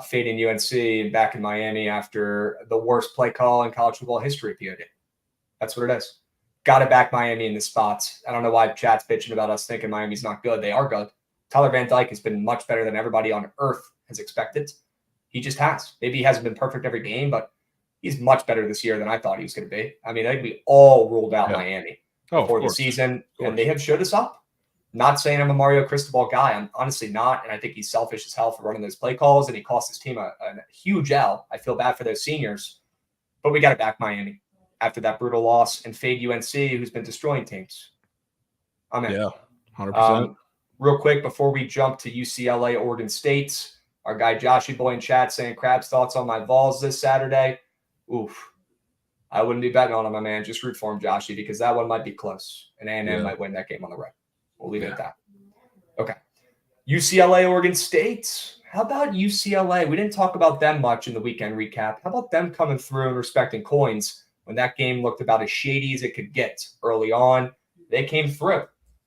fading UNC and back in Miami after the worst play call in college football history, POD. That's what it is. Got to back Miami in the spots. I don't know why chat's bitching about us thinking Miami's not good. They are good. Tyler Van Dyke has been much better than everybody on earth has expected. He just has. Maybe he hasn't been perfect every game, but he's much better this year than I thought he was going to be. I mean, I think we all ruled out Miami before the season, and they have showed us up. Not saying I'm a Mario Cristobal guy. I'm honestly not, and I think he's selfish as hell for running those play calls, and he cost his team a huge L. I feel bad for those seniors, but we got to back Miami after that brutal loss and fade UNC, who's been destroying teams. I'm in. Yeah, 100%. Real quick, before we jump to UCLA, Oregon State, our guy Joshy Boy in chat saying, Crab's thoughts on my Vols this Saturday. Oof. I wouldn't be betting on him, my man. Just root for him, Joshy, because that one might be close. And A&M might win that game on the road. We'll leave it at that. Okay. UCLA, Oregon State. How about UCLA? We didn't talk about them much in the weekend recap. How about them coming through and respecting coins when that game looked about as shady as it could get early on? They came through.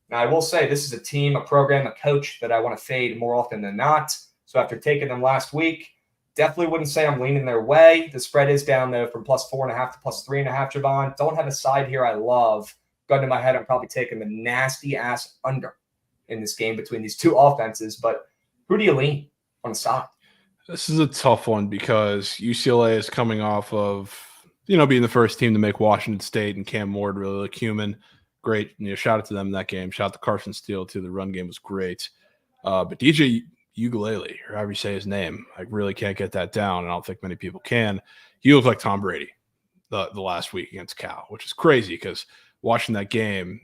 Now, I will say this is a team, a program, a coach that I want to fade more often than not. So after taking them last week, definitely wouldn't say I'm leaning their way. The spread is down, though, from +4.5 to +3.5, Javon. Don't have a side here I love. Gun to my head, I'm probably taking the nasty-ass under in this game between these two offenses. But who do you lean on the side? This is a tough one because UCLA is coming off of, being the first team to make Washington State, and Cam Ward really look human. Great. Shout out to them in that game. Shout out to Carson Steele, too. The run game was great. But DJ Ugalele, or however you say his name, I really can't get that down, and I don't think many people can. He looked like Tom Brady the last week against Cal, which is crazy because watching that game,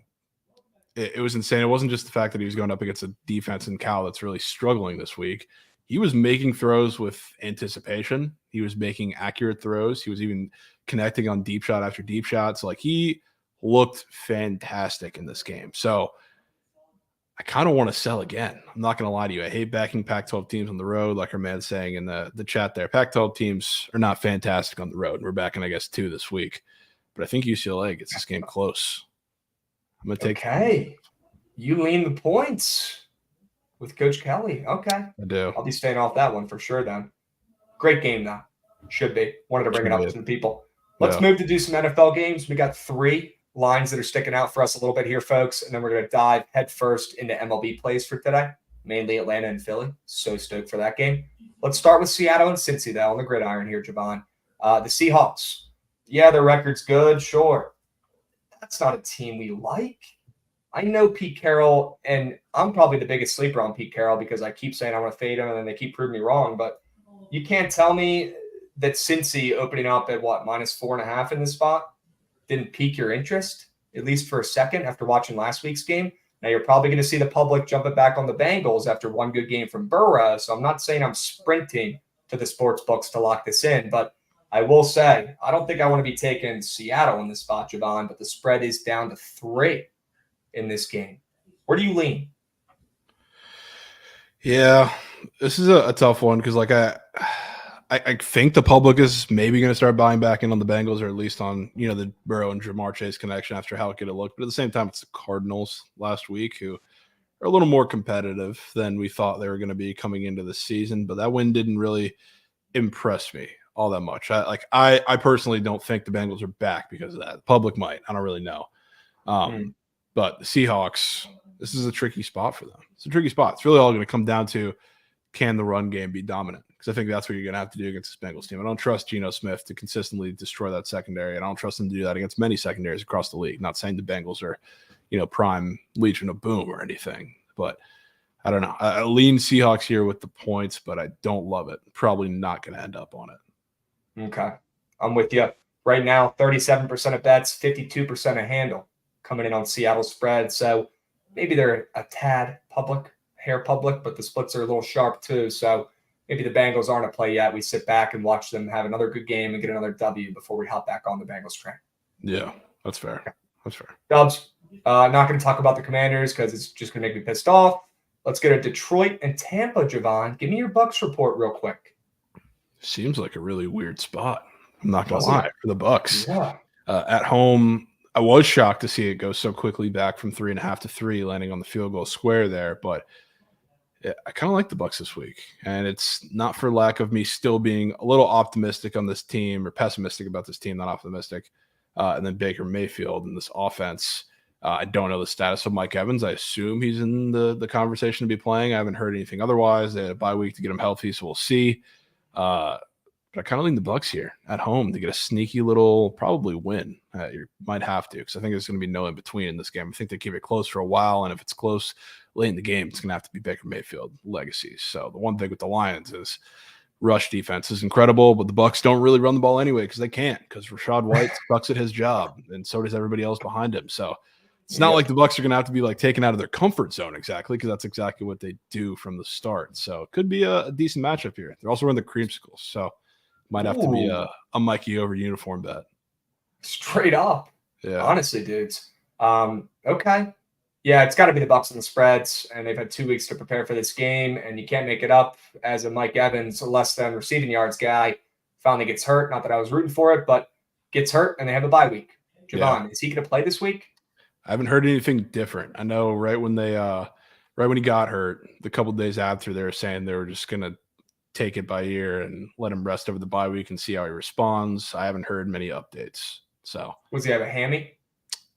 it was insane. It wasn't just the fact that he was going up against a defense in Cal that's really struggling this week. He was making throws with anticipation. He was making accurate throws. He was even connecting on deep shot after deep shot. So, he looked fantastic in this game. So I kind of want to sell again. I'm not going to lie to you. I hate backing Pac-12 teams on the road, like our man's saying in the chat there. Pac-12 teams are not fantastic on the road. We're backing, I guess, 2 this week. But I think UCLA gets this game close. I'm going to take. Okay. You lean the points with Coach Kelly. Okay. I do. I'll be staying off that one for sure then. Great game, though. Should be. Wanted to bring it up to the people. Let's move to do some NFL games. We got 3 lines that are sticking out for us a little bit here, folks, and then we're going to dive headfirst into MLB plays for today, mainly Atlanta and Philly. So stoked for that game. Let's start with Seattle and Cincy, though, on the gridiron here, Javon. The Seahawks. Yeah, their record's good, sure. That's not a team we like. I know Pete Carroll, and I'm probably the biggest sleeper on Pete Carroll because I keep saying I want to fade him, and then they keep proving me wrong, but you can't tell me that Cincy opening up at, -4.5 in this spot didn't pique your interest, at least for a second, after watching last week's game. Now, you're probably going to see the public jumping back on the Bengals after one good game from Burrow, so I'm not saying I'm sprinting to the sports books to lock this in, but I will say I don't think I want to be taking Seattle in this spot, Javon, but the spread is down to 3 in this game. Where do you lean? Yeah, this is a tough one because, I think the public is maybe going to start buying back in on the Bengals, or at least on, the Burrow and Jamar Chase connection after how good it looked. But at the same time, it's the Cardinals last week who are a little more competitive than we thought they were going to be coming into the season. But that win didn't really impress me all that much. I personally don't think the Bengals are back because of that. The public might. I don't really know. But the Seahawks, this is a tricky spot for them. It's a tricky spot. It's really all going to come down to, can the run game be dominant? Because I think that's what you're going to have to do against this Bengals team. I don't trust Geno Smith to consistently destroy that secondary, and I don't trust him to do that against many secondaries across the league. Not saying the Bengals are, prime Legion of Boom or anything, but I don't know. I lean Seahawks here with the points, but I don't love it. Probably not going to end up on it. Okay. I'm with you. Right now, 37% of bets, 52% of handle coming in on Seattle spread. So maybe they're a tad hair public, but the splits are a little sharp too. So maybe the Bengals aren't a play yet. We sit back and watch them have another good game and get another W before we hop back on the Bengals train. Yeah, that's fair. Okay. That's fair. Dubs, not going to talk about the Commanders because it's just going to make me pissed off. Let's go to Detroit and Tampa, Javon. Give me your Bucks report real quick. Seems like a really weird spot. I'm not going to lie, for the Bucks. Yeah. At home, I was shocked to see it go so quickly back from 3.5 to 3, landing on the field goal square there. But I kind of like the Bucks this week, and it's not for lack of me still being a little optimistic on this team, or pessimistic about this team, not optimistic. and then Baker Mayfield in this offense. I don't know the status of Mike Evans. I assume he's in the conversation to be playing. I haven't heard anything otherwise. They had a bye week to get him healthy, so we'll see. But I kind of lean the Bucs here at home to get a sneaky little probably win. You might have to, because I think there's going to be no in between in this game. I think they keep it close for a while, and if it's close late in the game, it's going to have to be Baker Mayfield legacy. So the one thing with the Lions is rush defense is incredible, but the Bucs don't really run the ball anyway because they can't, because Rachaad White sucks at his job, and so does everybody else behind him. So it's not like the Bucs are going to have to be like taken out of their comfort zone exactly, because that's exactly what they do from the start. So it could be a decent matchup here. They're also running the creamsicles, so might have to be a Mikey over uniform bet. Straight up. Yeah. Honestly, dudes. Okay. Yeah, it's got to be the Bucs and the spreads, and they've had 2 weeks to prepare for this game, and you can't make it up as a Mike Evans, a less than receiving yards guy, finally gets hurt. Not that I was rooting for it, but gets hurt, and they have a bye week. Javon, is he going to play this week? I haven't heard anything different. I know right when he got hurt, the couple of days after, they were saying they were just going to take it by ear and let him rest over the bye week and see how he responds. I haven't heard many updates. So was he have a hammy?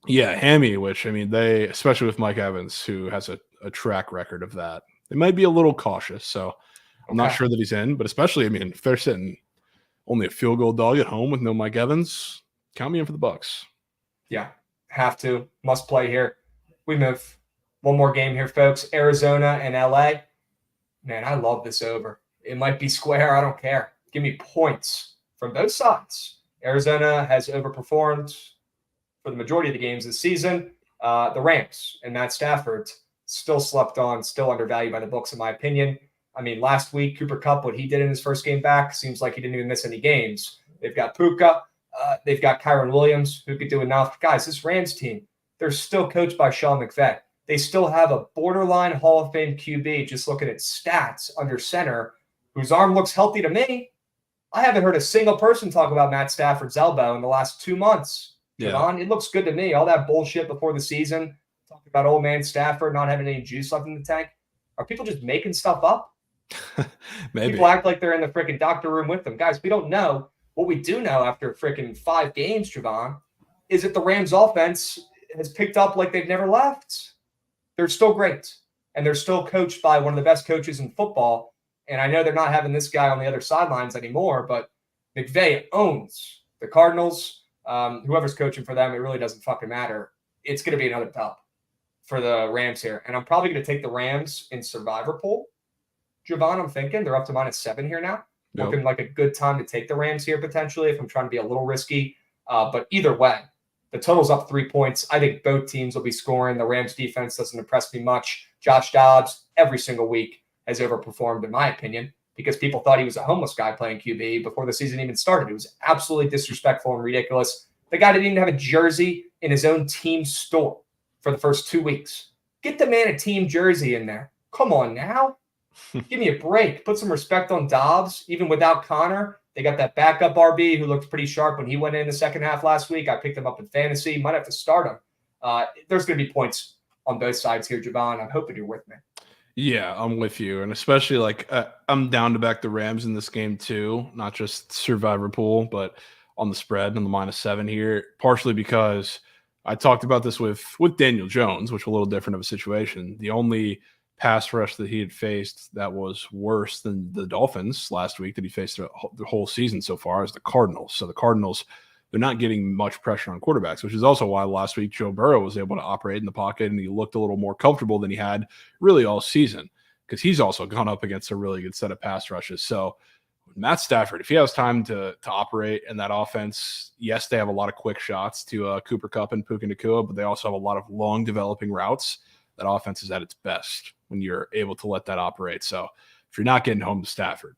Yeah, hammy, which, I mean, they, especially with Mike Evans, who has a track record of that, they might be a little cautious. So I'm not sure that he's in, but especially, I mean, if they're sitting only a field goal dog at home with no Mike Evans, count me in for the Bucs. Yeah, have to. Must play here. We move. One more game here, folks. Arizona and LA. Man, I love this over. It might be square. I don't care. Give me points from both sides. Arizona has overperformed for the majority of the games this season. The Rams and Matt Stafford still slept on, still undervalued by the books, in my opinion. I mean, last week, Cooper Kupp, what he did in his first game back, seems like he didn't even miss any games. They've got Puka. They've got Kyron Williams, who could do enough. Guys, this Rams team, they're still coached by Sean McVay. They still have a borderline Hall of Fame QB, just looking at stats under center, whose arm looks healthy to me. I haven't heard a single person talk about Matt Stafford's elbow in the last 2 months. Yeah. It looks good to me. All that bullshit before the season, talking about old man Stafford not having any juice left in the tank. Are people just making stuff up? Maybe. People act like they're in the freaking doctor room with them. Guys, we don't know. What we do know after freaking 5 games, Javon, is that the Rams offense has picked up like they've never left. They're still great, and they're still coached by one of the best coaches in football. And I know they're not having this guy on the other sidelines anymore, but McVay owns the Cardinals. Whoever's coaching for them, it really doesn't fucking matter. It's going to be another dub for the Rams here. And I'm probably going to take the Rams in Survivor pool. Javon, I'm thinking they're up to -7 here now. Yep. Looking like a good time to take the Rams here potentially if I'm trying to be a little risky. But either way, the total's up 3 points. I think both teams will be scoring. The Rams defense doesn't impress me much. Josh Dobbs, every single week, has overperformed, in my opinion, because people thought he was a homeless guy playing QB before the season even started. It was absolutely disrespectful and ridiculous. The guy didn't even have a jersey in his own team store for the first 2 weeks. Get the man a team jersey in there. Come on now. Give me a break. Put some respect on Dobbs, even without Connor. They got that backup RB who looked pretty sharp when he went in the second half last week. I picked him up in fantasy. Might have to start him. There's going to be points on both sides here, Javon. I'm hoping you're with me. Yeah, I'm with you. And especially I'm down to back the Rams in this game too, not just Survivor pool, but on the spread on the -7 here, partially because I talked about this with Daniel Jones, which was a little different of a situation. The only pass rush that he had faced that was worse than the Dolphins last week that he faced the whole season so far is the Cardinals. So the Cardinals, they're not getting much pressure on quarterbacks, which is also why last week Joe Burrow was able to operate in the pocket and he looked a little more comfortable than he had really all season, because he's also gone up against a really good set of pass rushes. So Matt Stafford, if he has time to operate in that offense, yes, they have a lot of quick shots to Cooper Kupp and Puka Nacua, but they also have a lot of long developing routes. That offense is at its best when you're able to let that operate. So if you're not getting home to Stafford,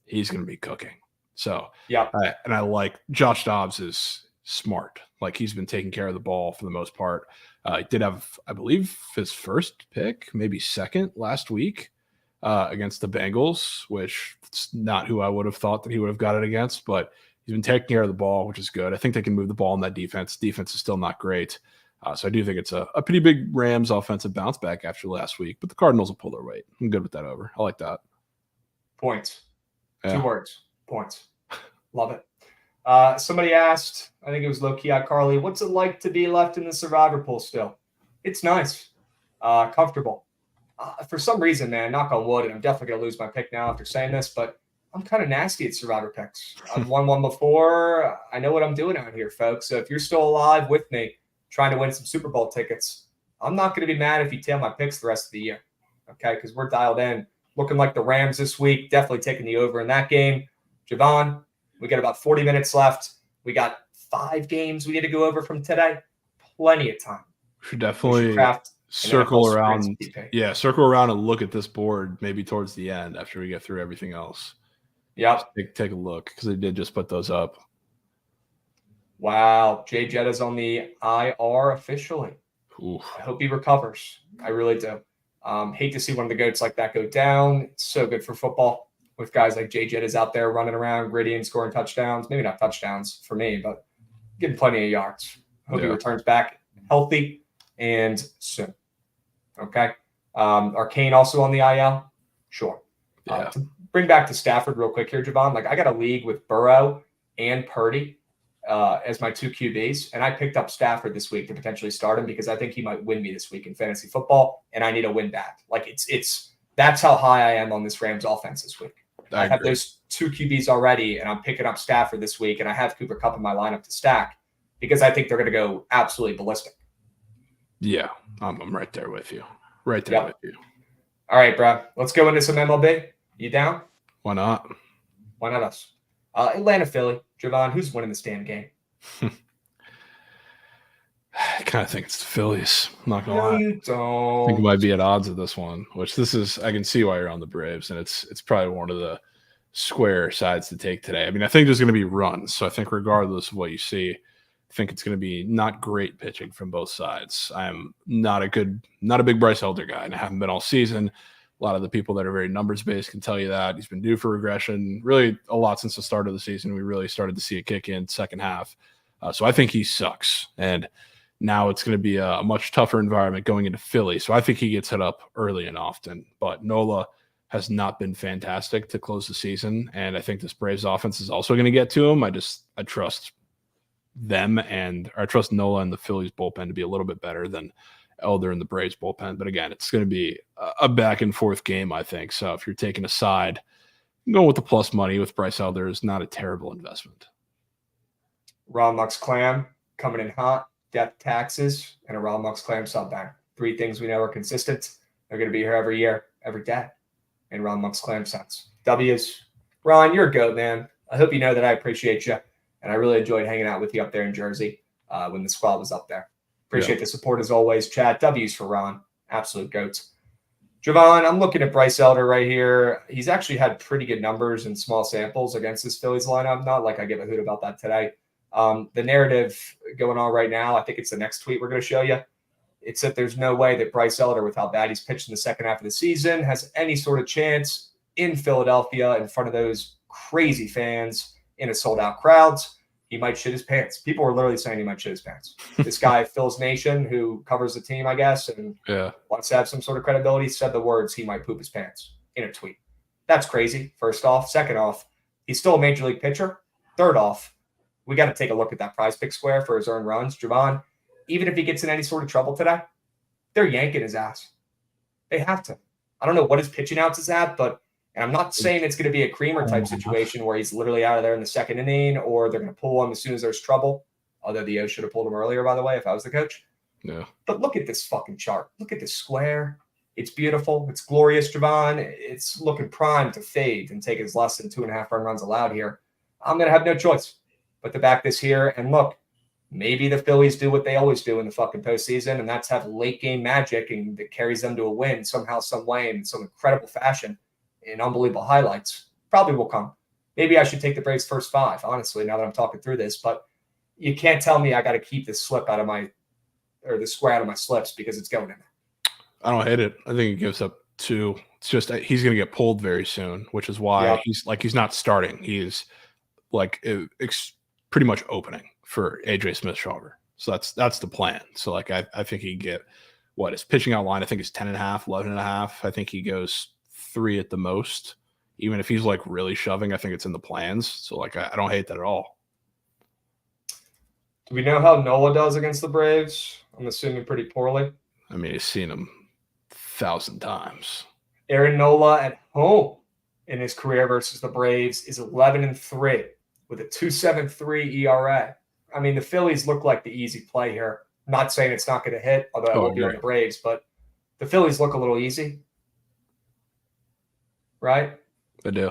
he's going to be cooking. So yeah, and I like Josh Dobbs is smart. Like, he's been taking care of the ball for the most part. He did have, I believe, his first pick, maybe second last week against the Bengals, which it's not who I would have thought that he would have got it against, but he's been taking care of the ball, which is good. I think they can move the ball in that defense. Defense is still not great. So I do think it's a pretty big Rams offensive bounce back after last week, but the Cardinals will pull their weight. I'm good with that over. I like that. Points. Yeah. 2 words. Points. Love it. Somebody asked, I think it was low key Carly, what's it like to be left in the survivor pool still? It's nice, comfortable. For some reason, man, knock on wood, and I'm definitely going to lose my pick now after saying this, but I'm kind of nasty at survivor picks. I've won one before. I know what I'm doing out here, folks. So if you're still alive with me trying to win some Super Bowl tickets, I'm not going to be mad if you tail my picks the rest of the year, okay? Because we're dialed in. Looking like the Rams this week, definitely taking the over in that game. Javon, we got about 40 minutes left. We got 5 games we need to go over from today. Plenty of time. We should definitely craft circle around. Yeah, circle around and look at this board maybe towards the end after we get through everything else. Yeah. Take a look because they did just put those up. Wow. Jay Jetta's on the IR officially. Oof. I hope he recovers. I really do. Hate to see one of the GOATs like that go down. It's so good for football with guys like Jay Jetta's out there running around, gritty and scoring touchdowns. Maybe not touchdowns for me, but getting plenty of yards. Hope he returns back healthy and soon. Okay. Arcane also on the IL. Sure. To bring back to Stafford real quick here, Javon. Like I got a league with Burrow and Purdy as my 2 QBs, and I picked up Stafford this week to potentially start him because I think he might win me this week in fantasy football, and I need a win back. Like it's that's how high I am on this Rams offense this week. I have those 2 QBs already, and I'm picking up Stafford this week, and I have Cooper Kupp in my lineup to stack because I think they're going to go absolutely ballistic. Yeah, I'm right there with you. Right there with you. All right, bro. Let's go into some MLB. You down? Why not? Why not us? Atlanta, Philly. Javon, who's winning the stand game? I kind of think it's the Phillies. I'm not going to No, lie. you don't. I think it might be at odds of this one, which this is, I can see why you're on the Braves, and it's probably one of the square sides to take today. I mean, I think there's going to be runs, so I think regardless of what you see, I think it's going to be not great pitching from both sides. I'm not a big Bryce Elder guy, and I haven't been all season. A lot of the people that are very numbers-based can tell you that. He's been due for regression really a lot since the start of the season. We really started to see it kick in second half. So I think he sucks, and now it's going to be a much tougher environment going into Philly. So I think he gets hit up early and often. But Nola has not been fantastic to close the season, and I think this Braves offense is also going to get to him. I trust them, and I trust Nola and the Phillies bullpen to be a little bit better than Elder and the Braves bullpen. But again, it's going to be a back and forth game, I think. So if you're taking a side, going with the plus money with Bryce Elder is not a terrible investment. Ron Lux Clam coming in hot, death taxes, and a Ron Lux Clam sub bang. 3 things we know are consistent. They're going to be here every year, every day. And Ron Lux Clam cents. W's. Ron, you're a goat, man. I hope you know that I appreciate you. And I really enjoyed hanging out with you up there in Jersey when the squad was up there. Appreciate the support as always. Chad, W's for Ron. Absolute goats. Javon, I'm looking at Bryce Elder right here. He's actually had pretty good numbers in small samples against this Phillies lineup. Not like I give a hoot about that today. The narrative going on right now, I think it's the next tweet we're going to show you. It's that there's no way that Bryce Elder, with how bad he's pitched in the second half of the season, has any sort of chance in Philadelphia in front of those crazy fans in a sold-out crowds. He might shit his pants. People were literally saying he might shit his pants. This guy, Phil's Nation, who covers the team, I guess, and wants to have some sort of credibility, said the words, he might poop his pants in a tweet. That's crazy, first off. Second off, he's still a major league pitcher. Third off, we got to take a look at that prize pick square for his earned runs. Javon, even if he gets in any sort of trouble today, they're yanking his ass. They have to. I don't know what his pitching outs is at, but and I'm not saying it's going to be a Creamer type situation where he's literally out of there in the second inning or they're going to pull him as soon as there's trouble. Although the O should have pulled him earlier, by the way, if I was the coach. Yeah. But look at this fucking chart. Look at this square. It's beautiful. It's glorious, Javon. It's looking primed to fade and take his less than 2.5 earned runs allowed here. I'm going to have no choice but to back this here. And look, maybe the Phillies do what they always do in the fucking postseason, and that's have late game magic and that carries them to a win somehow, some way, in some incredible fashion. In unbelievable highlights, probably will come. Maybe I should take the Braves first 5, honestly, now that I'm talking through this. But you can't tell me I got to keep this slip out of my, or the square out of my slips because it's going in there. I don't hate it. I think it gives up 2. It's just he's going to get pulled very soon, which is why he's not starting. He's like pretty much opening for AJ Smith-Shawver. So that's the plan. So like I think he can get his pitching outline. I think is 10.5, 11.5. I think he goes 3 at the most. Even if he's like really shoving, I think it's in the plans. So like I don't hate that at all. Do we know how Nola does against the Braves? I'm assuming pretty poorly. I mean, he's seen him 1,000 times. Aaron Nola at home in his career versus the Braves is 11-3 with a 2.73 ERA. I mean, the Phillies look like the easy play here. I'm not saying it's not going to hit, although I won't be on the Braves, but the Phillies look a little easy. Right? They do.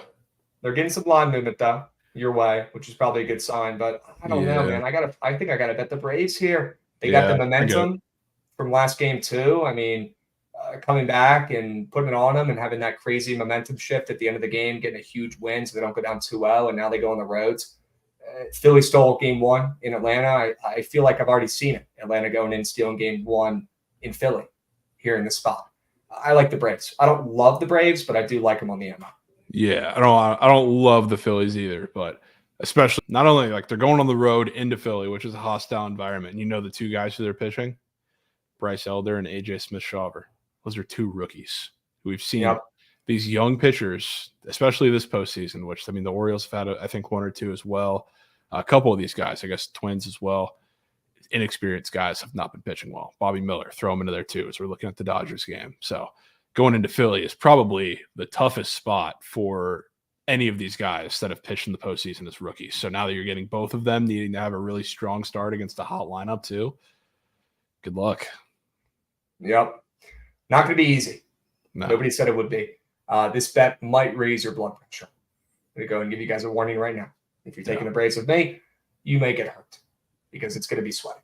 They're getting some line movement, though, your way, which is probably a good sign. But I don't know, man. I think I got to bet the Braves here. They got the momentum from last game, too. I mean, coming back and putting it on them and having that crazy momentum shift at the end of the game, getting a huge win so they don't go down 2-0, and now they go on the roads. Philly stole game 1 in Atlanta. I feel like I've already seen it. Atlanta going in, stealing game 1 in Philly here in this spot. I like the Braves. I don't love the Braves, but I do like them on the MO. Yeah, I don't love the Phillies either, but especially not only like they're going on the road into Philly, which is a hostile environment. And you know the two guys who they're pitching, Bryce Elder and AJ Smith-Shawver. Those are two rookies who we've seen these young pitchers, especially this postseason, which, I mean, the Orioles have had, I think, 1 or 2 as well. A couple of these guys, I guess Twins as well, inexperienced guys have not been pitching well. Bobby Miller, throw him into there too, as we're looking at the Dodgers game. So going into Philly is probably the toughest spot for any of these guys that have pitched in the postseason as rookies. So now that you're getting both of them needing to have a really strong start against a hot lineup too, good luck. Yep. Not going to be easy. No. Nobody said it would be. This bet might raise your blood pressure. I'm going to go and give you guys a warning right now. If you're taking the Braves with me, you may get hurt because it's going to be sweaty.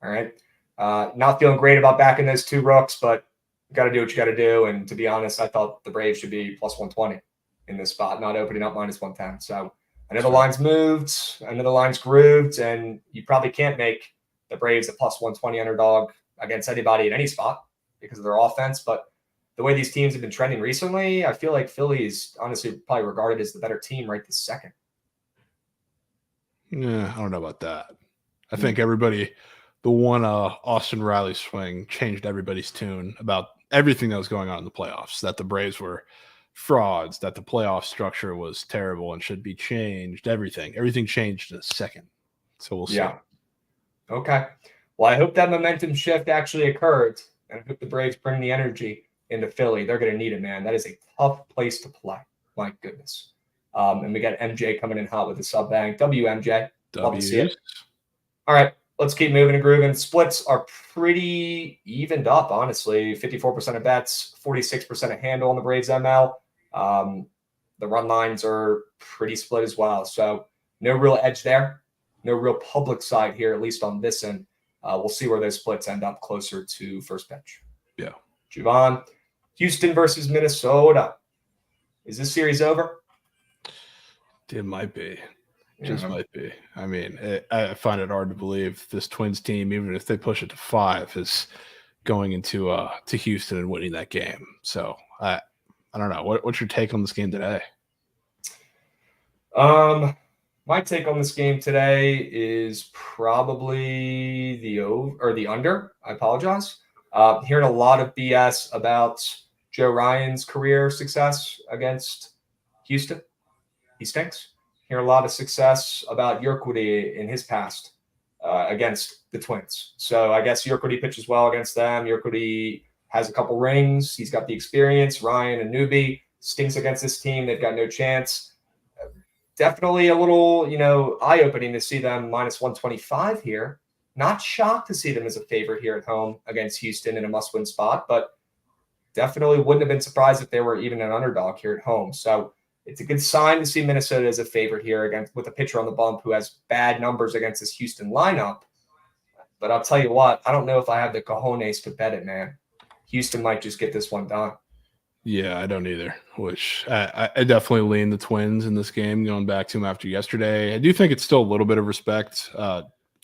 All right. Not feeling great about backing those 2 rooks, but you got to do what you got to do. And to be honest, I thought the Braves should be plus 120 in this spot, not opening up minus 110. So I know the line's moved. I know the line's grooved, and you probably can't make the Braves a plus 120 underdog against anybody in any spot because of their offense. But the way these teams have been trending recently, I feel like Philly is honestly probably regarded as the better team right this second. Yeah, I don't know about that. I think everybody, the one Austin Riley swing changed everybody's tune about everything that was going on in the playoffs, that the Braves were frauds, that the playoff structure was terrible and should be changed. Everything changed in a second. So we'll see. Yeah. Okay. Well, I hope that momentum shift actually occurred, and I hope the Braves bring the energy into Philly. They're going to need it, man. That is a tough place to play. My goodness. And we got MJ coming in hot with the sub bang. WMJ. Love to see it. All right. Let's keep moving and grooving. Splits are pretty evened up, honestly. 54% of bets, 46% of handle on the Braves ML. The run lines are pretty split as well. So no real edge there. No real public side here, at least on this end. We'll see where those splits end up closer to first pitch. Yeah. Javon, Houston versus Minnesota. Is this series over? It might be. Just might be. I mean, I find it hard to believe this Twins team, even if they push it to 5, is going into to Houston and winning that game. So I don't know. What's your take on this game today? My take on this game today is probably the over or the under. I apologize. Hearing a lot of BS about Joe Ryan's career success against Houston. He stinks. Hear a lot of success about Urquidy in his past against the Twins. So I guess Urquidy pitches well against them. Urquidy has a couple rings. He's got the experience. Ryan, a newbie, stinks against this team. They've got no chance. Definitely a little, eye-opening to see them minus 125 here. Not shocked to see them as a favorite here at home against Houston in a must-win spot, but definitely wouldn't have been surprised if they were even an underdog here at home. So it's a good sign to see Minnesota as a favorite here against with a pitcher on the bump who has bad numbers against this Houston lineup. But I'll tell you what, I don't know if I have the cojones to bet it, man. Houston might just get this one done. Yeah, I don't either, which I definitely lean the Twins in this game going back to them after yesterday. I do think it's still a little bit of respect,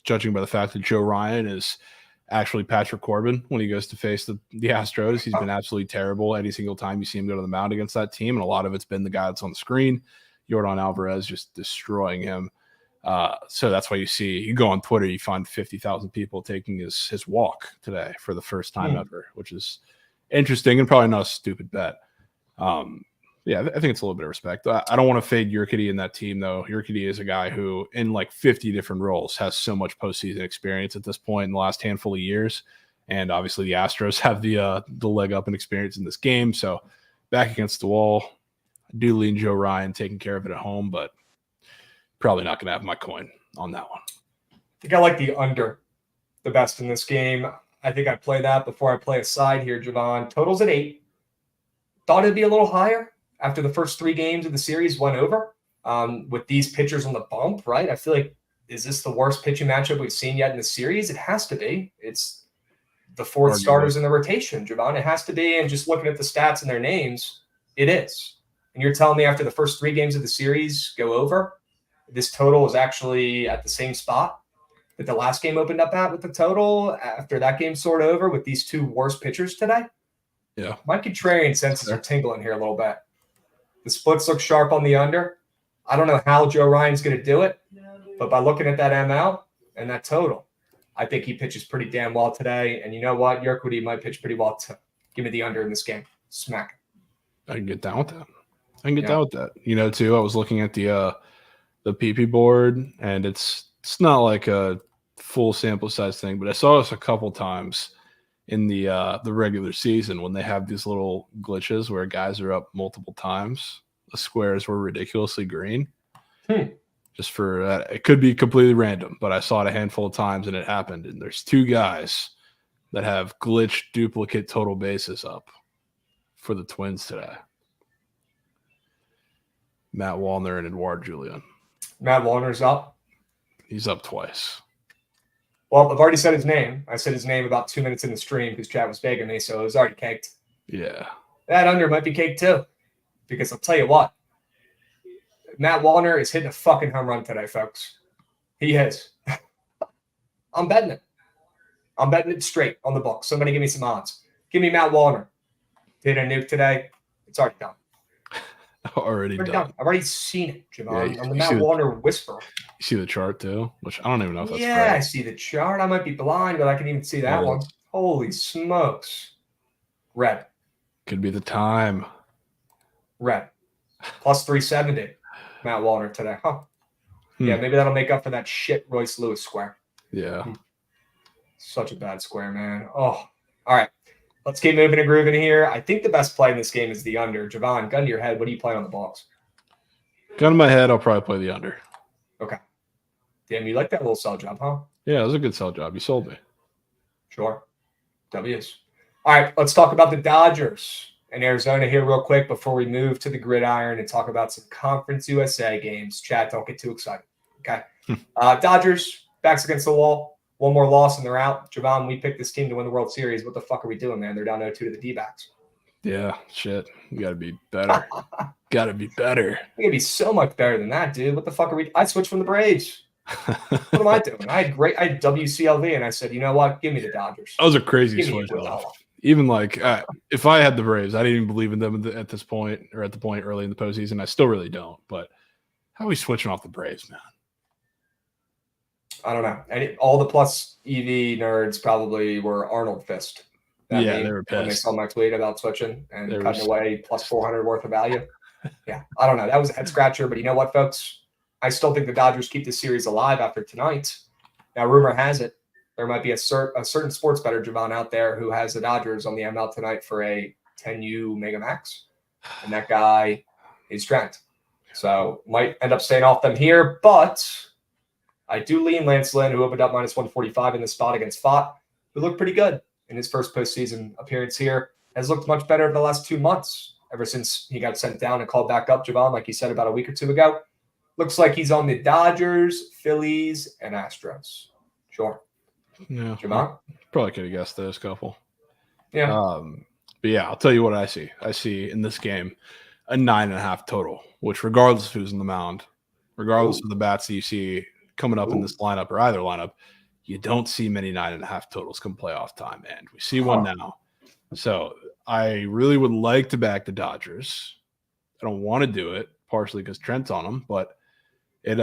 judging by the fact that Joe Ryan is actually Patrick Corbin when he goes to face the Astros. He's been absolutely terrible any single time you see him go to the mound against that team, and a lot of it's been the guy that's on the screen, Yordan Alvarez, just destroying him. So that's why you go on Twitter, you find 50,000 people taking his walk today for the first time ever, which is interesting and probably not a stupid bet. Yeah, I think it's a little bit of respect. I don't want to fade Urquidy in that team, though. Urquidy is a guy who, in like 50 different roles, has so much postseason experience at this point in the last handful of years. And obviously, the Astros have the leg up in experience in this game. So back against the wall, I do lean Joe Ryan taking care of it at home, but probably not going to have my coin on that one. I think I like the under the best in this game. I think I play that before I play a side here, Javon. Total's at 8. Thought it'd be a little higher after the first 3 games of the series went over with these pitchers on the bump, right? I feel like, is this the worst pitching matchup we've seen yet in the series? It has to be. It's the 4th starters in the rotation, Javon. It has to be. And just looking at the stats and their names, it is. And you're telling me after the first 3 games of the series go over, this total is actually at the same spot that the last game opened up at with the total after that game sort of over with these 2 worst pitchers today? Yeah. My contrarian senses are tingling here a little bit. The splits look sharp on the under. I don't know how Joe Ryan's going to do it, but by looking at that ML and that total, I think he pitches pretty damn well today. And you know what? Urquidy might pitch pretty well too. Give me the under in this game. Smack it. I can get down with that. Down with that. You know, too, I was looking at the PP board, and it's not like a full sample size thing, but I saw this a couple times in the regular season when they have these little glitches where guys are up multiple times. The squares were ridiculously green. Just for it could be completely random, but I saw it a handful of times and it happened. And there's 2 guys that have glitched duplicate total bases up for the Twins today. Matt Wallner and Edouard Julien. Matt Wallner's up. He's up twice. Well, I've already said his name. I said his name about 2 minutes in the stream because Chad was begging me, so it was already caked. Yeah. That under might be caked too. Because I'll tell you what, Matt Wallner is hitting a fucking home run today, folks. He is. I'm betting it. I'm betting it straight on the book. Somebody give me some odds. Give me Matt Wallner. Hit a nuke today. It's already done. Already done. I've already seen it, Javon. Yeah, I'm the Matt Wallner whisperer. You see the chart too, which I don't even know if that's Yeah, right. I see the chart. I might be blind, but I can even see that one. Holy smokes. Red. Could be the time. Red. Plus 370. Matt Wallner today. Huh. Yeah, maybe that'll make up for that shit Royce Lewis square. Yeah. Such a bad square, man. Oh, all right. Let's keep moving and grooving here. I think the best play in this game is the under. Javon, gun to your head. What are you playing on the balls? Gun to my head, I'll probably play the under. Okay. Damn, you like that little sell job, huh? Yeah, it was a good sell job. You sold me. Sure. W's. All right, let's talk about the Dodgers in Arizona here real quick before we move to the gridiron and talk about some Conference USA games. Chat, don't get too excited. Okay. Dodgers, backs against the wall. 1 more loss and they're out. Javon, we picked this team to win the World Series. What the fuck are we doing, man? They're down 0-2 to the D-backs. Yeah, shit. You got to be better. Got to be better. We gotta be so much better than that, dude. What the fuck are we? I switched from the Braves. What am I doing? I had WCLV, and I said, you know what? Give me the Dodgers. That was a crazy Give me switch. Iguodala. Even like if I had the Braves, I didn't even believe in them at this point or at the point early in the postseason. I still really don't. But how are we switching off the Braves, man? I don't know. And all the plus EV nerds probably were Arnold Fist. They were pissed when they saw my tweet about switching and They cutting were away plus 400 worth of value. Yeah, I don't know. That was a head scratcher. But you know what, folks? I still think the Dodgers keep the series alive after tonight. Now, rumor has it there might be a certain sports bettor, Javon, out there who has the Dodgers on the ML tonight for a 10U Mega Max. And that guy is Trent. So might end up staying off them here. But I do lean Lance Lynn, who opened up minus 145 in the spot against Fott, who looked pretty good in his first postseason appearance here. Has looked much better over the last 2 months, ever since he got sent down and called back up, Javon, like he said about a week or 2 ago. Looks like he's on the Dodgers, Phillies, and Astros. Sure. Yeah. Javon? Probably could have guessed those couple. Yeah. But yeah, I'll tell you what I see. I see in this game a 9.5 total, which regardless of who's in the mound, regardless of the bats that you see coming up in this lineup or either lineup, you don't see many 9.5 totals come playoff time. And we see one now. So I really would like to back the Dodgers. I don't want to do it, partially because Trent's on them, but it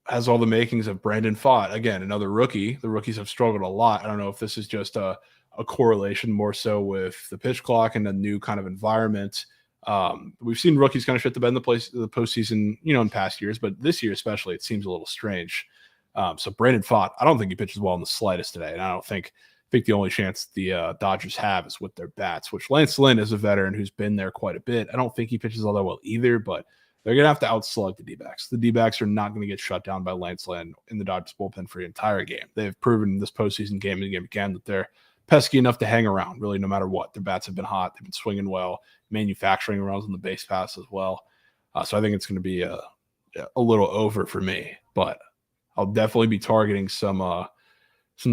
has all the makings of Brandon Pfaadt. Again, another rookie. The rookies have struggled a lot. I don't know if this is just a correlation more so with the pitch clock and a new kind of environment We've seen rookies kind of shit the bed in the postseason, in past years, but this year especially, it seems a little strange. So Brandon Pfaadt, I don't think he pitches well in the slightest today, and I think the only chance the Dodgers have is with their bats, which Lance Lynn is a veteran who's been there quite a bit. I don't think he pitches all that well either, but they're going to have to outslug the D-backs. The D-backs are not going to get shut down by Lance Lynn in the Dodgers bullpen for the entire game. They've proven in this postseason game and game again that they're pesky enough to hang around, really, no matter what. Their bats have been hot. They've been swinging well, manufacturing runs on the base pass as well. So I think it's going to be a little over for me, but I'll definitely be targeting some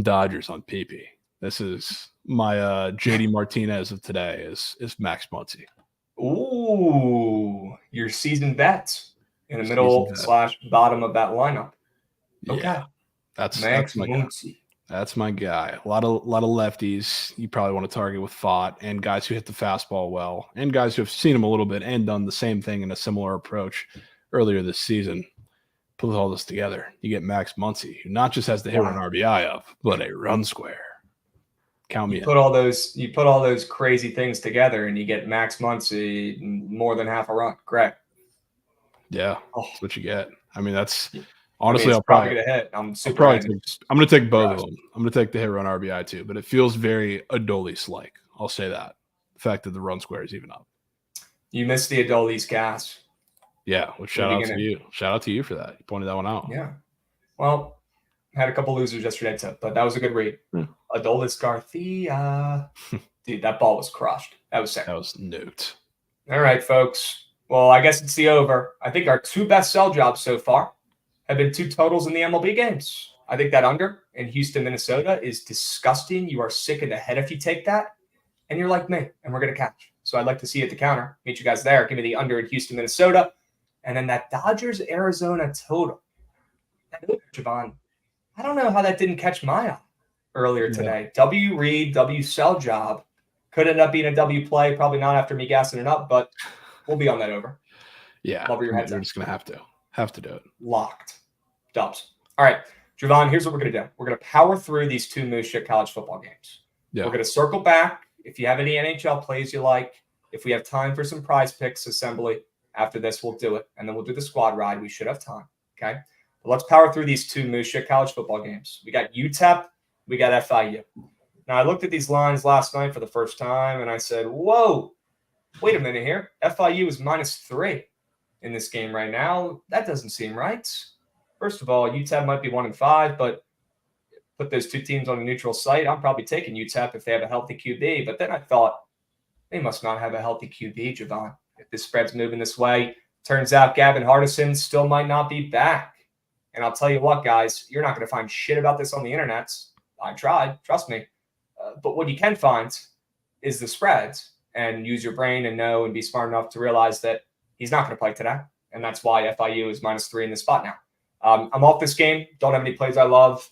Dodgers on PP. This is my JD Martinez of today is Max Muncy. Ooh, your season bets in the middle / bottom of that lineup. Okay, yeah, that's my Muncy. guy. That's my guy. A lot of lefties you probably want to target with Pfaadt, and guys who hit the fastball well, and guys who have seen him a little bit and done the same thing in a similar approach earlier this season. Put all this together, you get Max Muncy, who not just has the hit run RBI up, but a run square. Count me in. You put all those crazy things together, and you get Max Muncy more than half a run. Correct. Yeah, that's what you get. I mean, that's honestly, I'll probably get a hit. I'm going to take both of them. I'm going to take the hit run RBI too, but it feels very Adolis-like. I'll say that. The fact that the run square is even up. You missed the Adolis gas. Yeah, well, shout out to you. Shout out to you for that. You pointed that one out. Yeah. Well, had a couple losers yesterday too, but that was a good read. Yeah. Adolis Garcia. Dude, that ball was crushed. That was sick. That was nuked. All right, folks. Well, I guess it's the over. I think our two best sell jobs so far have been two totals in the MLB games. I think that under in Houston, Minnesota is disgusting. You are sick in the head if you take that, and you're like me, and we're going to catch. So I'd like to see it at the counter. Meet you guys there. Give me the under in Houston, Minnesota. And then that Dodgers-Arizona total. Javon, I don't know how that didn't catch my eye earlier today. Yeah. W read, W sell job. Could end up being a W play. Probably not after me gassing it up, but we'll be on that over. Yeah. Love your heads. We're just going to have to do it. Locked. Dubs. All right. Javon, here's what we're going to do. We're going to power through these two Moose Shit college football games. Yeah. We're going to circle back. If you have any NHL plays you like, if we have time for some prize picks assembly, after this, we'll do it. And then we'll do the squad ride. We should have time. Okay. But let's power through these two Moose Shit college football games. We got UTEP. We got FIU. Now, I looked at these lines last night for the first time, and I said, whoa, wait a minute here. FIU is -3 in this game right now. That doesn't seem right. First of all, UTEP might be 1-5, but put those two teams on a neutral site. I'm probably taking UTEP if they have a healthy QB. But then I thought, they must not have a healthy QB, Javon. If this spread's moving this way, turns out Gavin Hardison still might not be back. And I'll tell you what, guys, you're not going to find shit about this on the internet. I tried, trust me. But what you can find is the spreads, and use your brain and know and be smart enough to realize that he's not going to play today. And that's why FIU is -3 in the spot now. I'm off this game. Don't have any plays I love.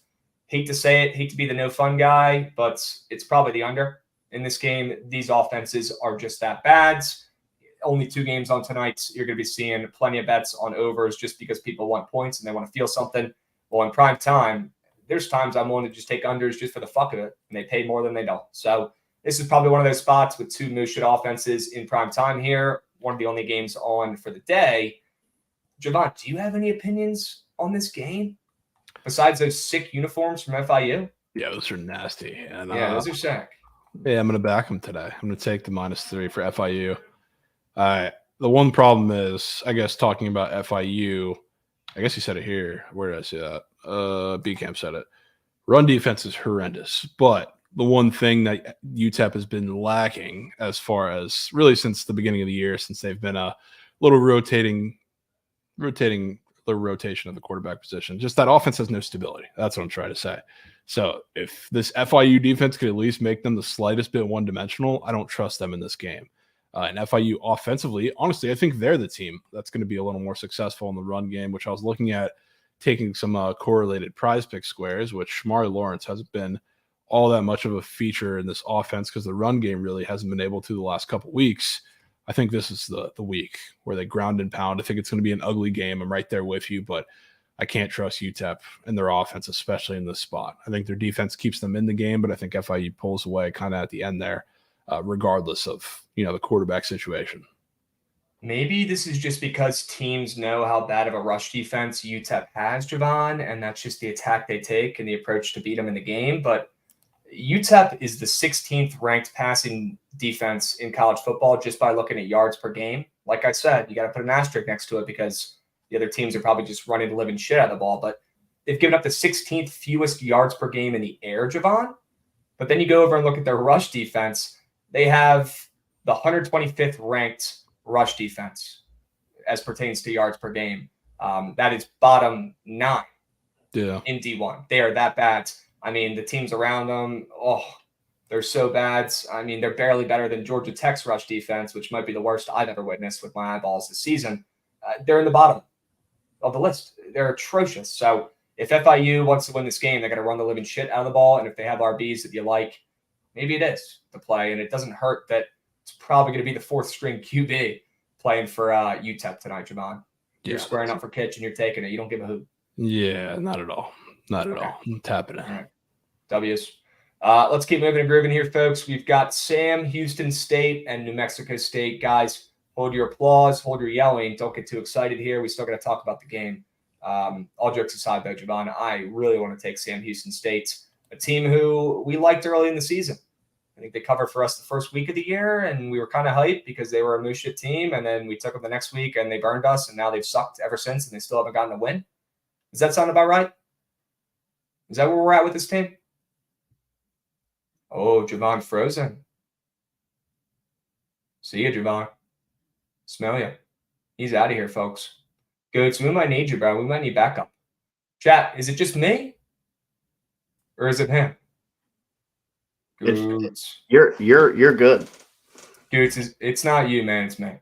Hate to say it. Hate to be the no fun guy, but it's probably the under in this game. These offenses are just that bad. Only 2 games on tonight. You're going to be seeing plenty of bets on overs just because people want points and they want to feel something. Well, in prime time, there's times I'm willing to just take unders just for the fuck of it, and they pay more than they don't. So this is probably one of those spots with 2 Moose Shit offenses in prime time here. One of the only games on for the day. Javon, do you have any opinions on this game besides those sick uniforms from FIU? Yeah, those are nasty. And, yeah, those are sick. Yeah, I'm going to back them today. I'm going to take the -3 for FIU. The one problem is, I guess, talking about FIU, I guess he said it here. Where did I see that? B-Camp said it. Run defense is horrendous. But the one thing that UTEP has been lacking as far as really since the beginning of the year, since they've been a little rotation of the quarterback position, just that offense has no stability. That's what I'm trying to say. So if this FIU defense could at least make them the slightest bit one-dimensional, I don't trust them in this game. And FIU offensively, honestly, I think they're the team that's going to be a little more successful in the run game, which I was looking at taking some correlated prize pick squares, which Shamari Lawrence hasn't been all that much of a feature in this offense because the run game really hasn't been able to the last couple of weeks. I think this is the week where they ground and pound. I think it's going to be an ugly game. I'm right there with you, but I can't trust UTEP and their offense, especially in this spot. I think their defense keeps them in the game, but I think FIU pulls away kind of at the end there, regardless of the quarterback situation. Maybe this is just because teams know how bad of a rush defense UTEP has, Javon, and that's just the attack they take and the approach to beat them in the game. But UTEP is the 16th ranked passing defense in college football just by looking at yards per game. Like I said, you got to put an asterisk next to it because the other teams are probably just running the living shit out of the ball. But they've given up the 16th fewest yards per game in the air, Javon. But then you go over and look at their rush defense. They have the 125th ranked rush defense as pertains to yards per game. That is bottom 9 in D1. They are that bad. I mean, the teams around them, they're so bad. I mean, they're barely better than Georgia Tech's rush defense, which might be the worst I've ever witnessed with my eyeballs this season. They're in the bottom of the list. They're atrocious. So if FIU wants to win this game, they're going to run the living shit out of the ball. And if they have RBs that you like, maybe it is to play. And it doesn't hurt that it's probably going to be the 4th string QB playing for UTEP tonight, Javon. You're squaring up for Kitch and you're taking it. You don't give a hoot. Yeah, not at all. Not at all. I'm tapping it. All right. W's. Let's keep moving and grooving here, folks. We've got Sam Houston State and New Mexico State. Guys, hold your applause, hold your yelling. Don't get too excited here. We still got to talk about the game. All jokes aside, though, Javon, I really want to take Sam Houston State, a team who we liked early in the season. I think they covered for us the first week of the year, and we were kind of hyped because they were a moose shit team. And then we took them the next week, and they burned us, and now they've sucked ever since, and they still haven't gotten a win. Does that sound about right? Is that where we're at with this team? Oh, Javon frozen. See you, Javon. Smell you. He's out of here, folks. Goats, we might need you, bro. We might need backup. Chat, is it just me? Or is it him? Goots. You're good. Goots, it's not you, man. It's me.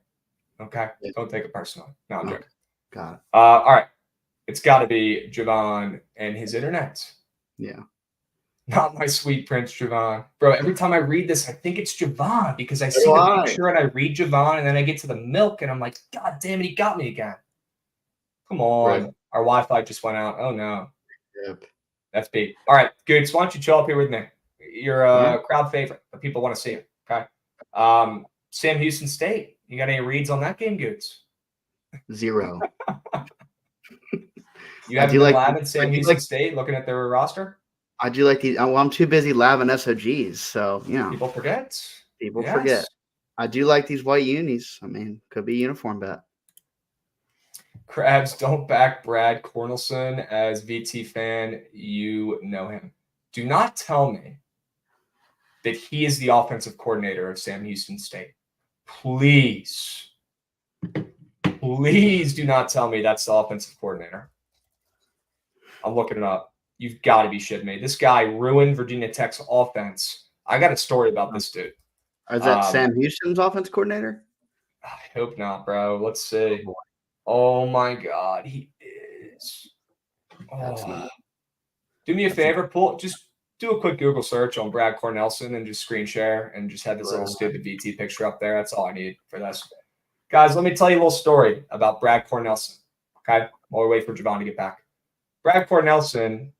Okay? Don't take it personally. No, I'm joking. Got it. All right. It's got to be Javon and his internet. Yeah. Not my sweet Prince Javon. Bro, every time I read this, I think it's Javon because I see the picture and I read Javon and then I get to the milk and I'm like, God damn it, he got me again. Come on. Right. Our Wi-Fi just went out. Oh, no. Yep. That's beat. All right, Goots, why don't you chill up here with me? You're a crowd favorite, but people want to see it. Okay. Sam Houston State. You got any reads on that game, Goots? 0. You haven't been labbing Sam Houston State looking at their roster? I do like these. Well, I'm too busy labbing SOGs, so people forget. People forget. I do like these white unis. I mean, could be uniform bet. Krabs, don't back Brad Cornelson as VT fan. You know him. Do not tell me that he is the offensive coordinator of Sam Houston State. Please do not tell me that's the offensive coordinator. I'm looking it up. You've got to be shitting me. This guy ruined Virginia Tech's offense. I got a story about this dude. Is that Sam Houston's offense coordinator? I hope not, bro. Let's see. Oh, my God. He is. Do me a favor. Just do a quick Google search on Brad Cornelson and just screen share and just have this little stupid VT picture up there. That's all I need for this. Guys, let me tell you a little story about Brad Cornelson. Okay? While we wait for Javon to get back. Brad Cornelson,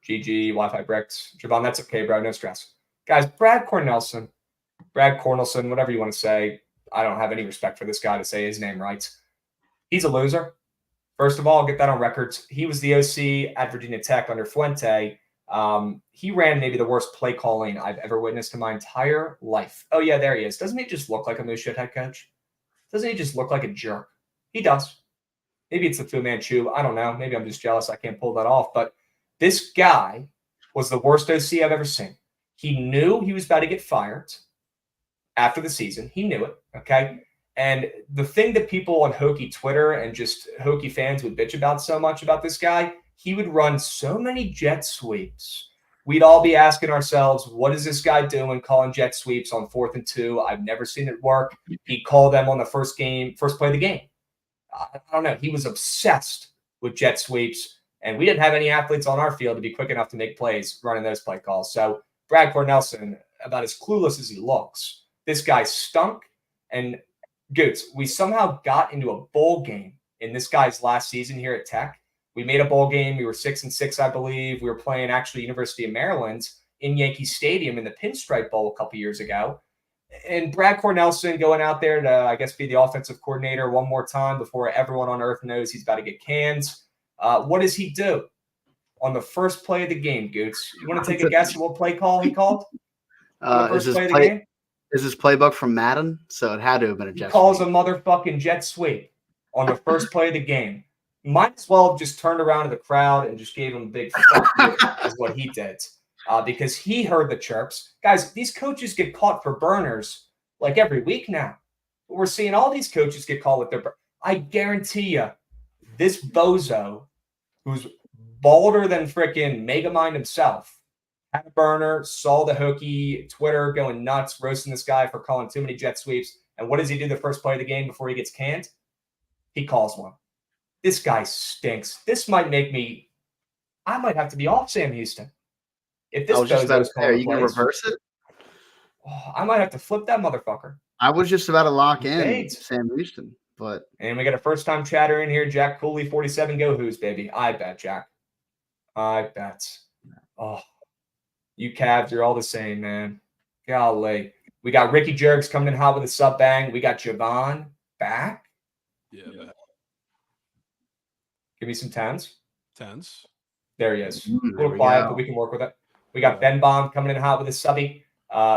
GG, Wi-Fi bricks. Javon, that's okay, bro. No stress. Guys, Brad Cornelson, whatever you want to say. I don't have any respect for this guy to say his name right. He's a loser. First of all, I'll get that on record. He was the OC at Virginia Tech under Fuente. He ran maybe the worst play calling I've ever witnessed in my entire life. Oh, yeah, there he is. Doesn't he just look like a moose shit head coach? Doesn't he just look like a jerk? He does. Maybe it's the Fu Manchu. I don't know. Maybe I'm just jealous I can't pull that off. But this guy was the worst OC I've ever seen. He knew he was about to get fired after the season. He knew it, okay? And the thing that people on Hokie Twitter and just Hokie fans would bitch about so much about this guy, he would run so many jet sweeps. We'd all be asking ourselves, what is this guy doing calling jet sweeps on 4th and 2? I've never seen it work. He called them on the first play of the game. I don't know. He was obsessed with jet sweeps, and we didn't have any athletes on our field to be quick enough to make plays running those play calls. So Brad Cornelson, about as clueless as he looks, this guy stunk. And Goots, we somehow got into a bowl game in this guy's last season here at Tech. We made a bowl game. We were 6-6, I believe. We were playing actually University of Maryland in Yankee Stadium in the Pinstripe Bowl a couple years ago. And Brad Cornelsen going out there to, I guess, be the offensive coordinator one more time before everyone on earth knows he's about to get canned. What does he do on the first play of the game, Goots? You want to take a guess at what play call he called? Is this playbook from Madden? So it had to have been a jet He calls sweep. a motherfucking jet sweep on the first play of the game. Might as well have just turned around to the crowd and just gave him a big fuck you as what he did. Because he heard the chirps. Guys, these coaches get caught for burners like every week now. We're seeing all these coaches get caught with their I guarantee you, this bozo, who's balder than freaking Megamind himself, had a burner, saw the Hokie Twitter going nuts, roasting this guy for calling too many jet sweeps. And what does he do the first play of the game before he gets canned? He calls one. This guy stinks. This might make me – I might have to be off Sam Houston. If this are you gonna reverse it? I might have to flip that motherfucker. I was just about to lock in Thanks. Sam Houston, but and we got a first-time chatter in here. Jack Cooley, 47. Go Who's, baby. I bet, Jack. I bet. Oh, you Cavs, you're all the same, man. Golly. We got Ricky Jerks coming in hot with a sub bang. We got Javon back. Yeah. Give me some tens. Tens. There he is. A there little we quiet, go. but we can work with it. We got Ben Baum coming in hot with a subby.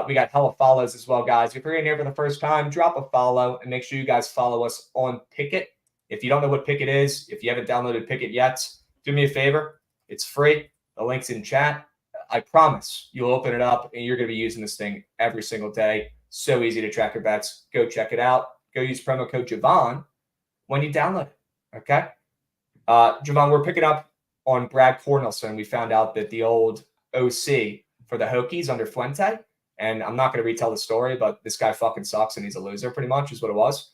We got hella follows as well, guys. If you're in here for the first time, drop a follow and make sure you guys follow us on Picket. If you don't know what Picket is, if you haven't downloaded Picket yet, do me a favor. It's free. The link's in chat. I promise you'll open it up and you're going to be using this thing every single day. So easy to track your bets. Go check it out. Go use promo code Javon when you download it. Okay? Javon, we're picking up on Brad Cornelsen. We found out that the old OC for the Hokies under Fuente, and I'm not going to retell the story, but this guy fucking sucks and he's a loser pretty much is what it was.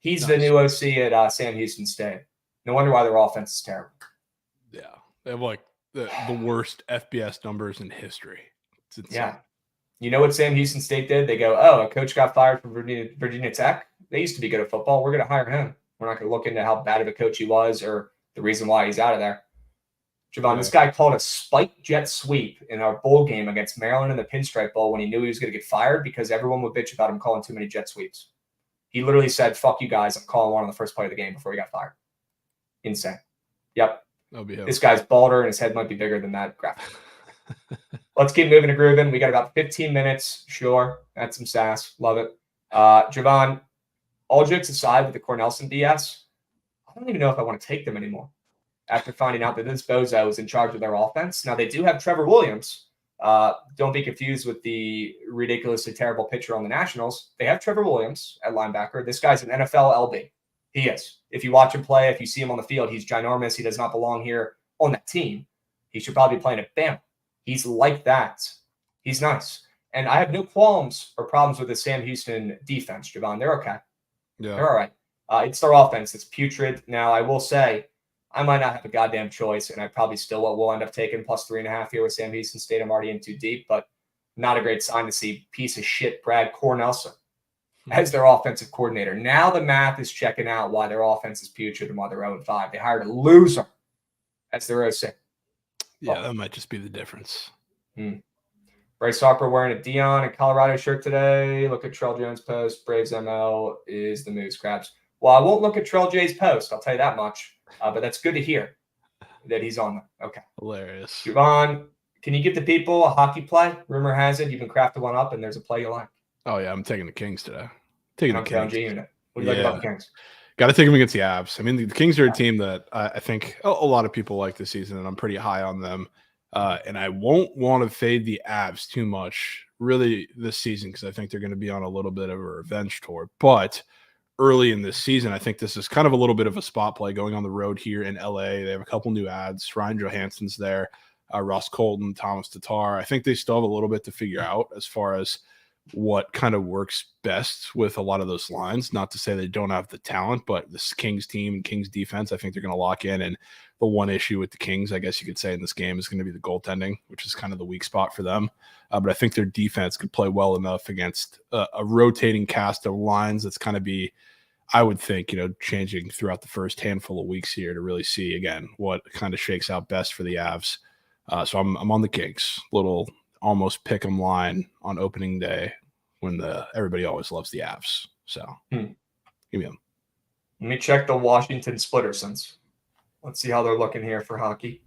He's the new OC at Sam Houston State. No wonder why their offense is terrible. Yeah. They have like the worst FBS numbers in history. It's insane. Yeah. You know what Sam Houston State did? They go, oh, a coach got fired from Virginia Tech. They used to be good at football. We're going to hire him. We're not going to look into how bad of a coach he was or the reason why he's out of there. Javon, this guy called a spike jet sweep in our bowl game against Maryland in the Pinstripe Bowl when he knew he was going to get fired because everyone would bitch about him calling too many jet sweeps. He literally said, fuck you guys, I'm calling one on the first play of the game before he got fired. Insane. Yep. This guy's balder and his head might be bigger than that graphic. Let's keep moving and grooving. We got about 15 minutes. Sure. That's some sass. Love it. Javon, all jokes aside with the Cornelsen BS, I don't even know if I want to take them anymore after finding out that this bozo is in charge of their offense. Now, they do have Trevor Williams. Don't be confused with the ridiculously terrible pitcher on the Nationals. They have Trevor Williams at linebacker. This guy's an NFL LB. He is. If you watch him play, if you see him on the field, he's ginormous. He does not belong here on that team. He should probably be playing at Bama. He's like that. He's nice. And I have no qualms or problems with the Sam Houston defense, Javon. They're okay. Yeah. They're all right. It's their offense that's putrid. Now, I will say, I might not have a goddamn choice, and I probably still will end up taking plus 3.5 here with Sam Houston State. I'm already in too deep, but not a great sign to see piece of shit Brad Cornelsen as their offensive coordinator. Now the math is checking out why their offense is putrid and why they're 0-5. They hired a loser as their OC. Yeah, that might just be the difference. Bryce Harper wearing a Dion and Colorado shirt today. Look at Trell Jones' post. Braves ML is the moves, Crabs. Well, I won't look at Trell J's post. I'll tell you that much. But that's good to hear that he's on them. Okay. Hilarious. Javon, can you give the people a hockey play? Rumor has it you've been crafted one up and there's a play you like. Oh, yeah. I'm taking the Kings today. Taking the Kings. Unit. What do you like about the Kings? Got to take them against the Avs. I mean, the Kings are a team that I think a lot of people like this season, and I'm pretty high on them. And I won't want to fade the Avs too much really this season because I think they're going to be on a little bit of a revenge tour. But early in this season, I think this is kind of a little bit of a spot play going on the road here in LA. They have a couple new ads. Ryan Johansson's there, Ross Colton, Thomas Tatar. I think they still have a little bit to figure out as far as what kind of works best with a lot of those lines. Not to say they don't have the talent, but this Kings team and Kings defense, I think they're going to lock in. And the one issue with the Kings, I guess you could say in this game, is going to be the goaltending, which is kind of the weak spot for them. But I think their defense could play well enough against a rotating cast of lines that's kind of be, I would think, changing throughout the first handful of weeks here to really see, again, what kind of shakes out best for the Avs. So I'm on the Kings. Little almost pick 'em line on opening day. when everybody always loves the Avs. So give me them. Let me check the Washington splitter since. Let's see how they're looking here for hockey.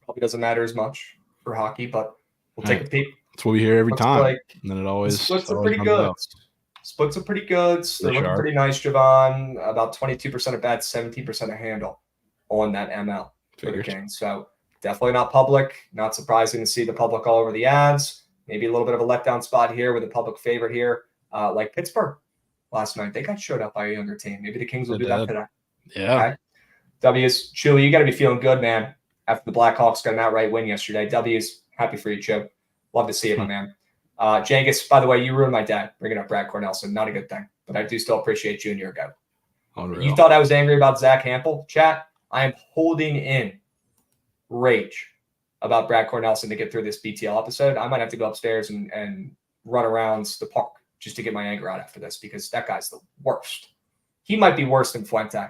Probably doesn't matter as much for hockey, but we'll take a peek. That's what we hear every Looks time. like And then it always splits are always pretty comes good. out. Splits are pretty good. They're looking pretty nice, Javon. About 22% of bets, 17% of handle on that ML for the Kings. So definitely not public. Not surprising to see the public all over the ads. Maybe a little bit of a letdown spot here with a public favorite here, like Pittsburgh last night. They got showed up by a younger team. Maybe the Kings will do that today. Yeah. Okay? W's, Chewy, you got to be feeling good, man, after the Blackhawks got an outright win yesterday. W's, happy for you, Chew. Love to see it, my man. Jangus, by the way, you ruined my day bringing up Brad Cornelison. Not a good thing, but I do still appreciate you and your go. Unreal. You thought I was angry about Zach Hampel? Chat, I am holding in rage about Brad Cornelison to get through this BTL episode. I might have to go upstairs and run around the park just to get my anger out after this because that guy's the worst. He might be worse than Fuente.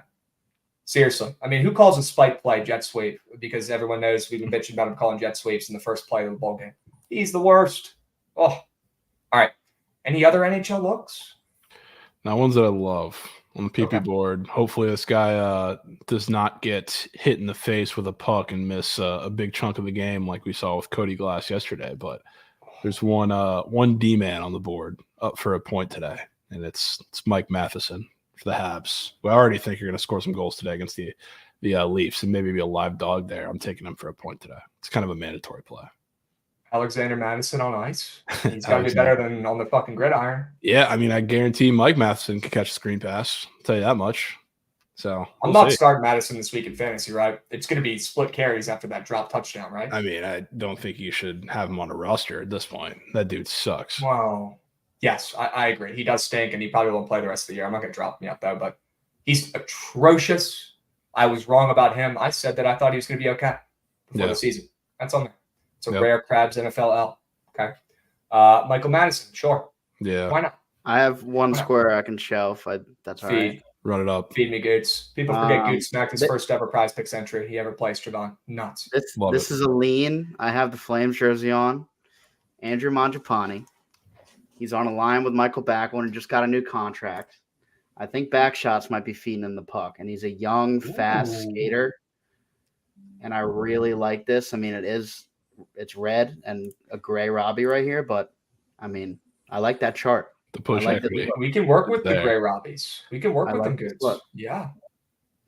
Seriously. I mean, who calls a spike play jet sweep? Because everyone knows we've been bitching about him calling jet sweeps in the first play of the ball game. He's the worst. Oh, all right. Any other NHL looks? Now, ones that I love on the PP board. Hopefully this guy does not get hit in the face with a puck and miss a big chunk of the game like we saw with Cody Glass yesterday. But there's one D-man on the board up for a point today, and it's Mike Matheson for the Habs. I already think you're going to score some goals today against the Leafs and maybe be a live dog there. I'm taking him for a point today. It's kind of a mandatory play. Alexander Madison on ice. He's got to be better than on the fucking gridiron. Yeah, I mean, I guarantee Mike Matheson can catch a screen pass. I'll tell you that much. So I'm not starting Madison this week in fantasy, right? It's going to be split carries after that drop touchdown, right? I mean, I don't think you should have him on a roster at this point. That dude sucks. Well, yes, I agree. He does stink, and he probably won't play the rest of the year. I'm not going to drop him yet, though, but he's atrocious. I was wrong about him. I said that I thought he was going to be okay before the season. That's on there. It's a rare Crabs NFL L. Okay. Michael Madison, sure. Yeah. Why not? I have one square I can shelf. That's all right. Run it up. Feed me Goots. People forget Goots smacked his first ever Prize Picks entry he ever placed, Javon. Nuts. This is a lean. I have the Flames jersey on. Andrew Mangiapane. He's on a line with Michael Backlund and just got a new contract. I think Backshots might be feeding him the puck, and he's a young, fast skater. And I really like this. I mean, it's red and a gray Robbie right here, but I mean, I like that chart. The push we can work with the gray Robbies. We can work with them Goods. Yeah.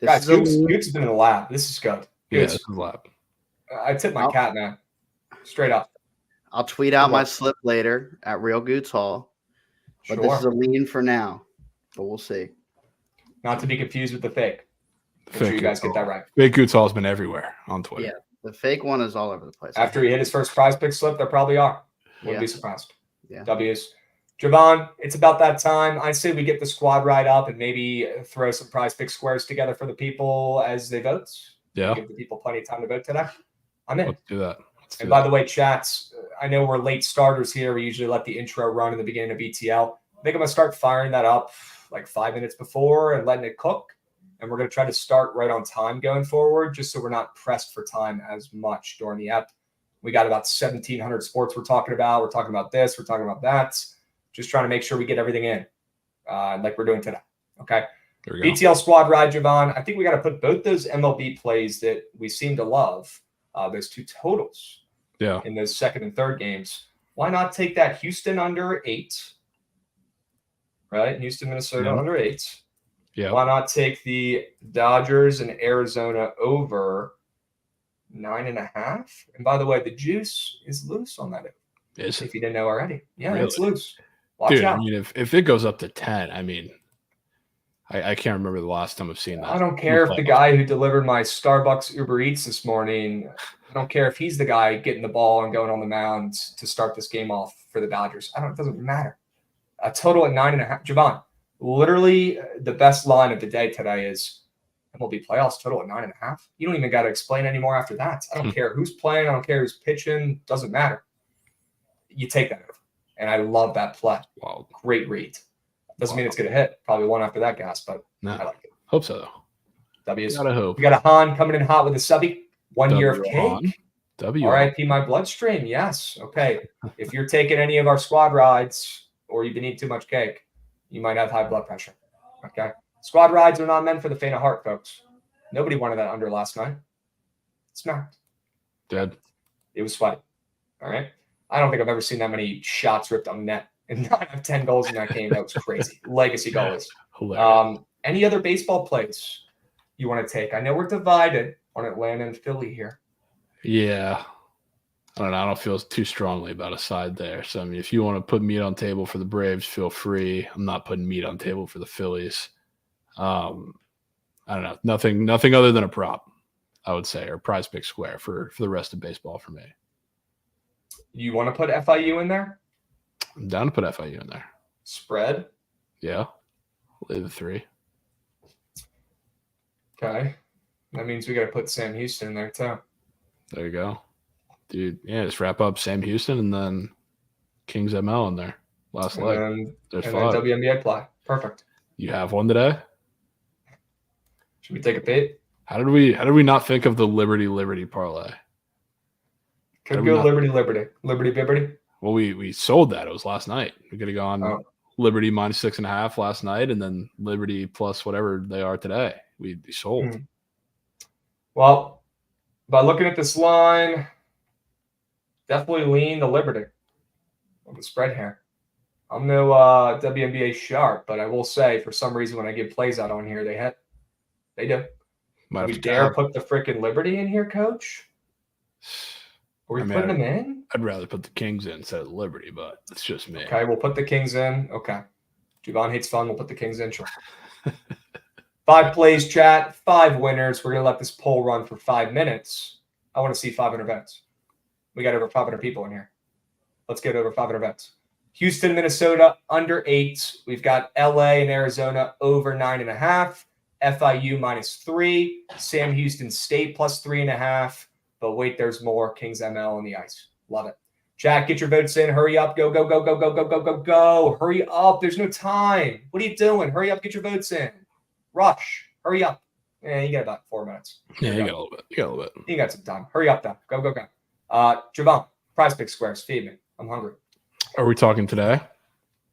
Guys, Goots has been in the lab. This is good. Yeah, this is lab. I tip my cat, man. Straight up. I'll tweet out my slip later at Real Goots Hall. But this is a lean for now. But we'll see. Not to be confused with the fake. Make sure you guys get that right. Fake Goots Hall has been everywhere on Twitter. Yeah. The fake one is all over the place. After he hit his first Prize Pick slip, there probably are. Wouldn't be surprised. Yeah. W's. Javon, it's about that time. I say we get the squad right up and maybe throw some Prize Pick squares together for the people as they vote. Yeah. Give the people plenty of time to vote today. I'm in. Let's do that. And by the way, chats, I know we're late starters here. We usually let the intro run in the beginning of BTL. I think I'm going to start firing that up like 5 minutes before and letting it cook. And we're going to try to start right on time going forward, just so we're not pressed for time as much during the ep. We got about 1,700 sports we're talking about. We're talking about this. We're talking about that. Just trying to make sure we get everything in like we're doing today. Okay. BTL squad ride, Javon. I think we got to put both those MLB plays that we seem to love, those two totals in those second and third games. Why not take that Houston under 8? Right? Houston, Minnesota under 8. Yeah. Why not take the Dodgers and Arizona over 9.5? And by the way, the juice is loose on that. If you didn't know already. Yeah, really? It's loose. Watch out. I mean, if it goes up to 10, I mean, I can't remember the last time I've seen that. I don't care if the guy who delivered my Starbucks Uber Eats this morning, I don't care if he's the guy getting the ball and going on the mound to start this game off for the Dodgers. It doesn't matter. A total at 9.5. Javon, literally the best line of the day today is MLB playoffs total at 9.5. You don't even got to explain anymore after that. I don't care who's playing. I don't care who's pitching. Doesn't matter. You take that over. And I love that play. Wow. Great read. Doesn't mean it's going to hit. Probably one after that, gas, but I like it. Hope so, though. W's. Gotta hope. We got a Han coming in hot with a subby. 1 year of cake. W. RIP my bloodstream. Yes. Okay. If you're taking any of our squad rides, or you've been eating too much cake, you might have high blood pressure. Okay. Squad rides are not meant for the faint of heart, folks. Nobody wanted that under last night. Smacked. Dead. It was sweaty. All right. I don't think I've ever seen that many shots ripped on net and not have 10 goals in that game. That was crazy. Legacy goalies. Hilarious. Any other baseball plays you want to take? I know we're divided on Atlanta and Philly here. Yeah. I don't know. I don't feel too strongly about a side there. So, I mean, if you want to put meat on table for the Braves, feel free. I'm not putting meat on table for the Phillies. I don't know. Nothing other than a prop, I would say, or prize pick square for the rest of baseball for me. You want to put FIU in there? I'm down to put FIU in there. Spread? Yeah. Lay the 3. Okay. That means we got to put Sam Houston in there too. There you go. Dude, yeah, just wrap up Sam Houston and then Kings ML in there. Last leg. And There's then 5. WNBA play. Perfect. You have one today? Should we take a bait? How did we not think of the Liberty parlay? Could go Liberty. Liberty Bibberty. Well, we sold that. It was last night. We could have gone Liberty minus 6.5 last night, and then Liberty plus whatever they are today. We sold. Well, by looking at this line, definitely lean the Liberty on the spread here. I'm no WNBA sharp, but I will say for some reason when I give plays out on here, they hit. They do. We dare put the freaking Liberty in here, Coach? Are we putting them in? I'd rather put the Kings in instead of the Liberty, but it's just me. Okay, we'll put the Kings in. Okay. Javon hates fun. We'll put the Kings in. Sure. 5 plays, chat. 5 winners. We're going to let this poll run for 5 minutes. I want to see 500 bets. We got over 500 people in here. Let's get over 500 bets. Houston, Minnesota, under 8. We've got LA and Arizona over 9.5. FIU minus 3. Sam Houston State plus 3.5. But wait, there's more. Kings ML on the ice. Love it. Jack, get your votes in. Hurry up. Go, go, go, go, go, go, go, go, go. Hurry up. There's no time. What are you doing? Hurry up. Get your votes in. Rush. Hurry up. Yeah, you got about 4 minutes. Yeah, you got a little bit. You got some time. Hurry up, though. Go, go, go. Javon, prize pick squares. Feed me. I'm hungry. Are we talking today?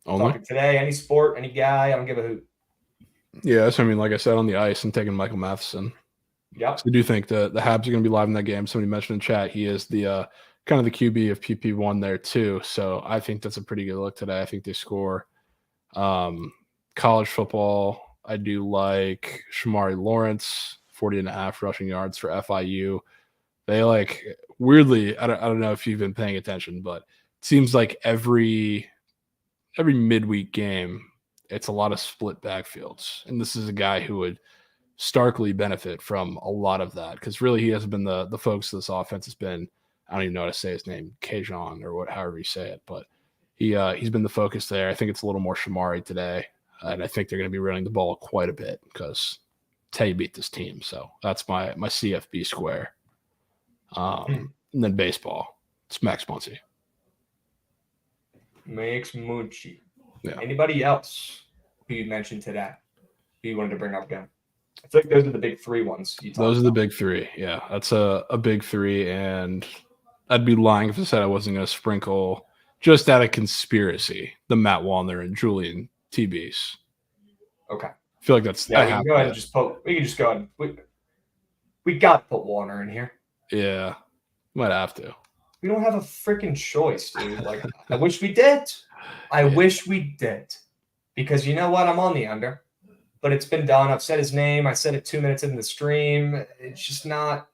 Only? Talking today. Any sport, any guy. I don't give a hoot. Yeah, so I mean, like I said, on the ice, I'm taking Michael Matheson. Yep. So I do think the Habs are going to be live in that game. Somebody mentioned in chat he is the kind of the QB of PP1 there too. So I think that's a pretty good look today. I think they score. College football, I do like Shamari Lawrence, 40.5 rushing yards for FIU. They weirdly, I don't know if you've been paying attention, but it seems like every midweek game, it's a lot of split backfields. And this is a guy who would starkly benefit from a lot of that because really he hasn't been the focus of this offense. Has been, I don't even know how to say his name, Kajon or however you say it, but he's been the focus there. I think it's a little more Shamari today, and I think they're going to be running the ball quite a bit because Tay beat this team. So that's my CFB square. And then baseball, it's Max Muncy. Max Muncy. Yeah. Anybody else who you mentioned today who you wanted to bring up again? I feel like those are the big 3 ones. Those are the big 3. Yeah, that's a big 3. And I'd be lying if I said I wasn't going to sprinkle, just out of conspiracy, the Matt Wallner and Julian TBs. Okay. I feel like that's. Yeah, we can go ahead and just put. We can just go ahead. We got to put Warner in here. Yeah, might have to. We don't have a freaking choice, dude. Like, I wish we did. I wish we did. Because you know what? I'm on the under. But it's been done. I've said his name. I said it 2 minutes into the stream. It's just not.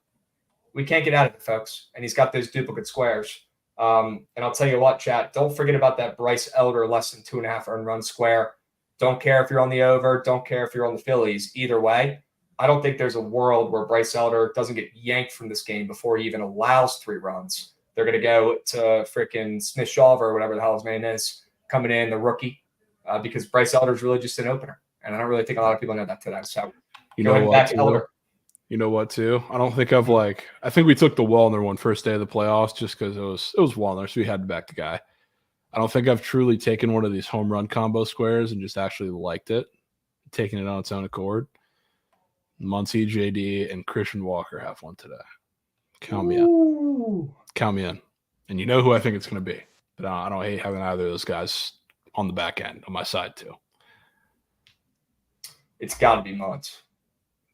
We can't get out of it, folks. And he's got those duplicate squares. And I'll tell you what, chat. Don't forget about that Bryce Elder less than 2.5 earned run square. Don't care if you're on the over. Don't care if you're on the Phillies. Either way, I don't think there's a world where Bryce Elder doesn't get yanked from this game before he even allows 3 runs. They're going to go to freaking Smith-Shawver or whatever the hell his name is, coming in, the rookie, because Bryce Elder is really just an opener. And I don't really think a lot of people know that today. So, you know what, Elder. You know what, too? I don't think I think we took the Wallner one first day of the playoffs just because it was Wallner, so we had to back the guy. I don't think I've truly taken one of these home run combo squares and just actually liked it, taking it on its own accord. Muncy, JD, and Christian Walker have one today. Count me in. Count me in. And you know who I think it's going to be. But I don't hate having either of those guys on the back end on my side too. It's got to be Mullins.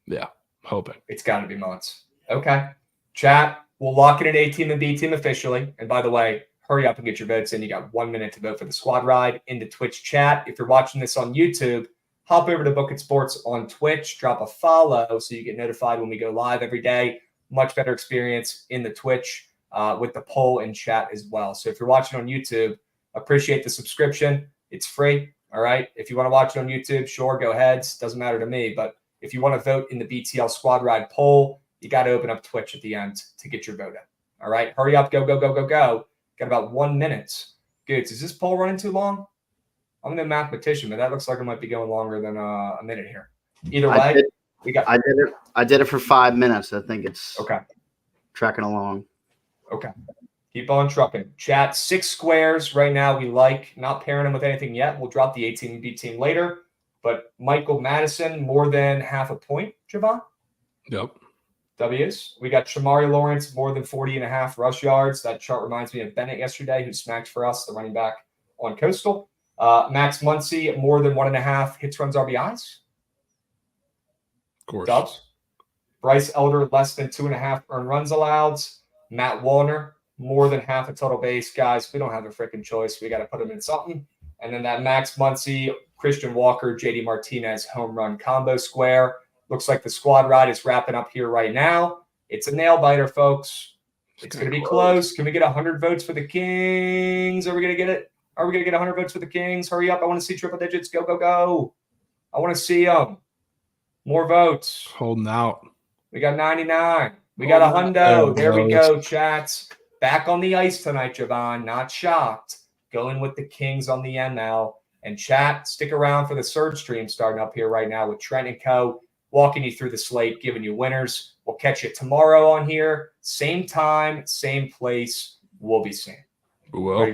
Yeah, hoping. It's got to be Mullins. Okay. Chat, we'll lock it at A team and B team officially. And by the way, hurry up and get your votes in. You got 1 minute to vote for the squad ride into Twitch chat. If you're watching this on YouTube, hop over to Book It Sports on Twitch, drop a follow so you get notified when we go live every day. Much better experience in the Twitch with the poll and chat as well. So if you're watching on YouTube, appreciate the subscription. It's free. All right. If you want to watch it on YouTube, sure, go ahead. Doesn't matter to me. But if you want to vote in the BTL squad ride poll, you got to open up Twitch at the end to get your vote in. All right. Hurry up. Go, go, go, go, go. Got about 1 minute. Good. Is this poll running too long? I'm no mathematician, but that looks like it might be going longer than a minute here. Either way, I did it for 5 minutes. I think it's okay. Tracking along. Okay. Keep on trucking. Chat 6 squares right now. We like not pairing them with anything yet. We'll drop the A team and B team later. But Michael Madison, more than half a point, Javon? Yep. W's. We got Shamari Lawrence, more than 40.5 rush yards. That chart reminds me of Bennett yesterday, who smacked for us, the running back on Coastal. Max Muncy, more than 1.5 hits, runs, RBIs. Of course. Dubs. Bryce Elder, less than 2.5 earned runs allowed. Matt Wallner, more than half a total base. Guys, we don't have a freaking choice. We got to put him in something. And then that Max Muncy, Christian Walker, JD Martinez home run combo square. Looks like the squad ride is wrapping up here right now. It's a nail biter, folks. It's going to be close. Can we get 100 votes for the Kings? Are we going to get it? Are we going to get 100 votes for the Kings? Hurry up. I want to see triple digits. Go, go, go. I want to see them. More votes. Holding out. We got 99. We got a hundo. There we go, chats. Back on the ice tonight, Javon. Not shocked. Going with the Kings on the ML. And chat, stick around for the Surge stream starting up here right now with Trent and Co. Walking you through the slate, giving you winners. We'll catch you tomorrow on here. Same time, same place. We'll be seeing. Well.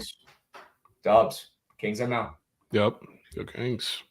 Dubs. Kings ML. Yep. Go Kings.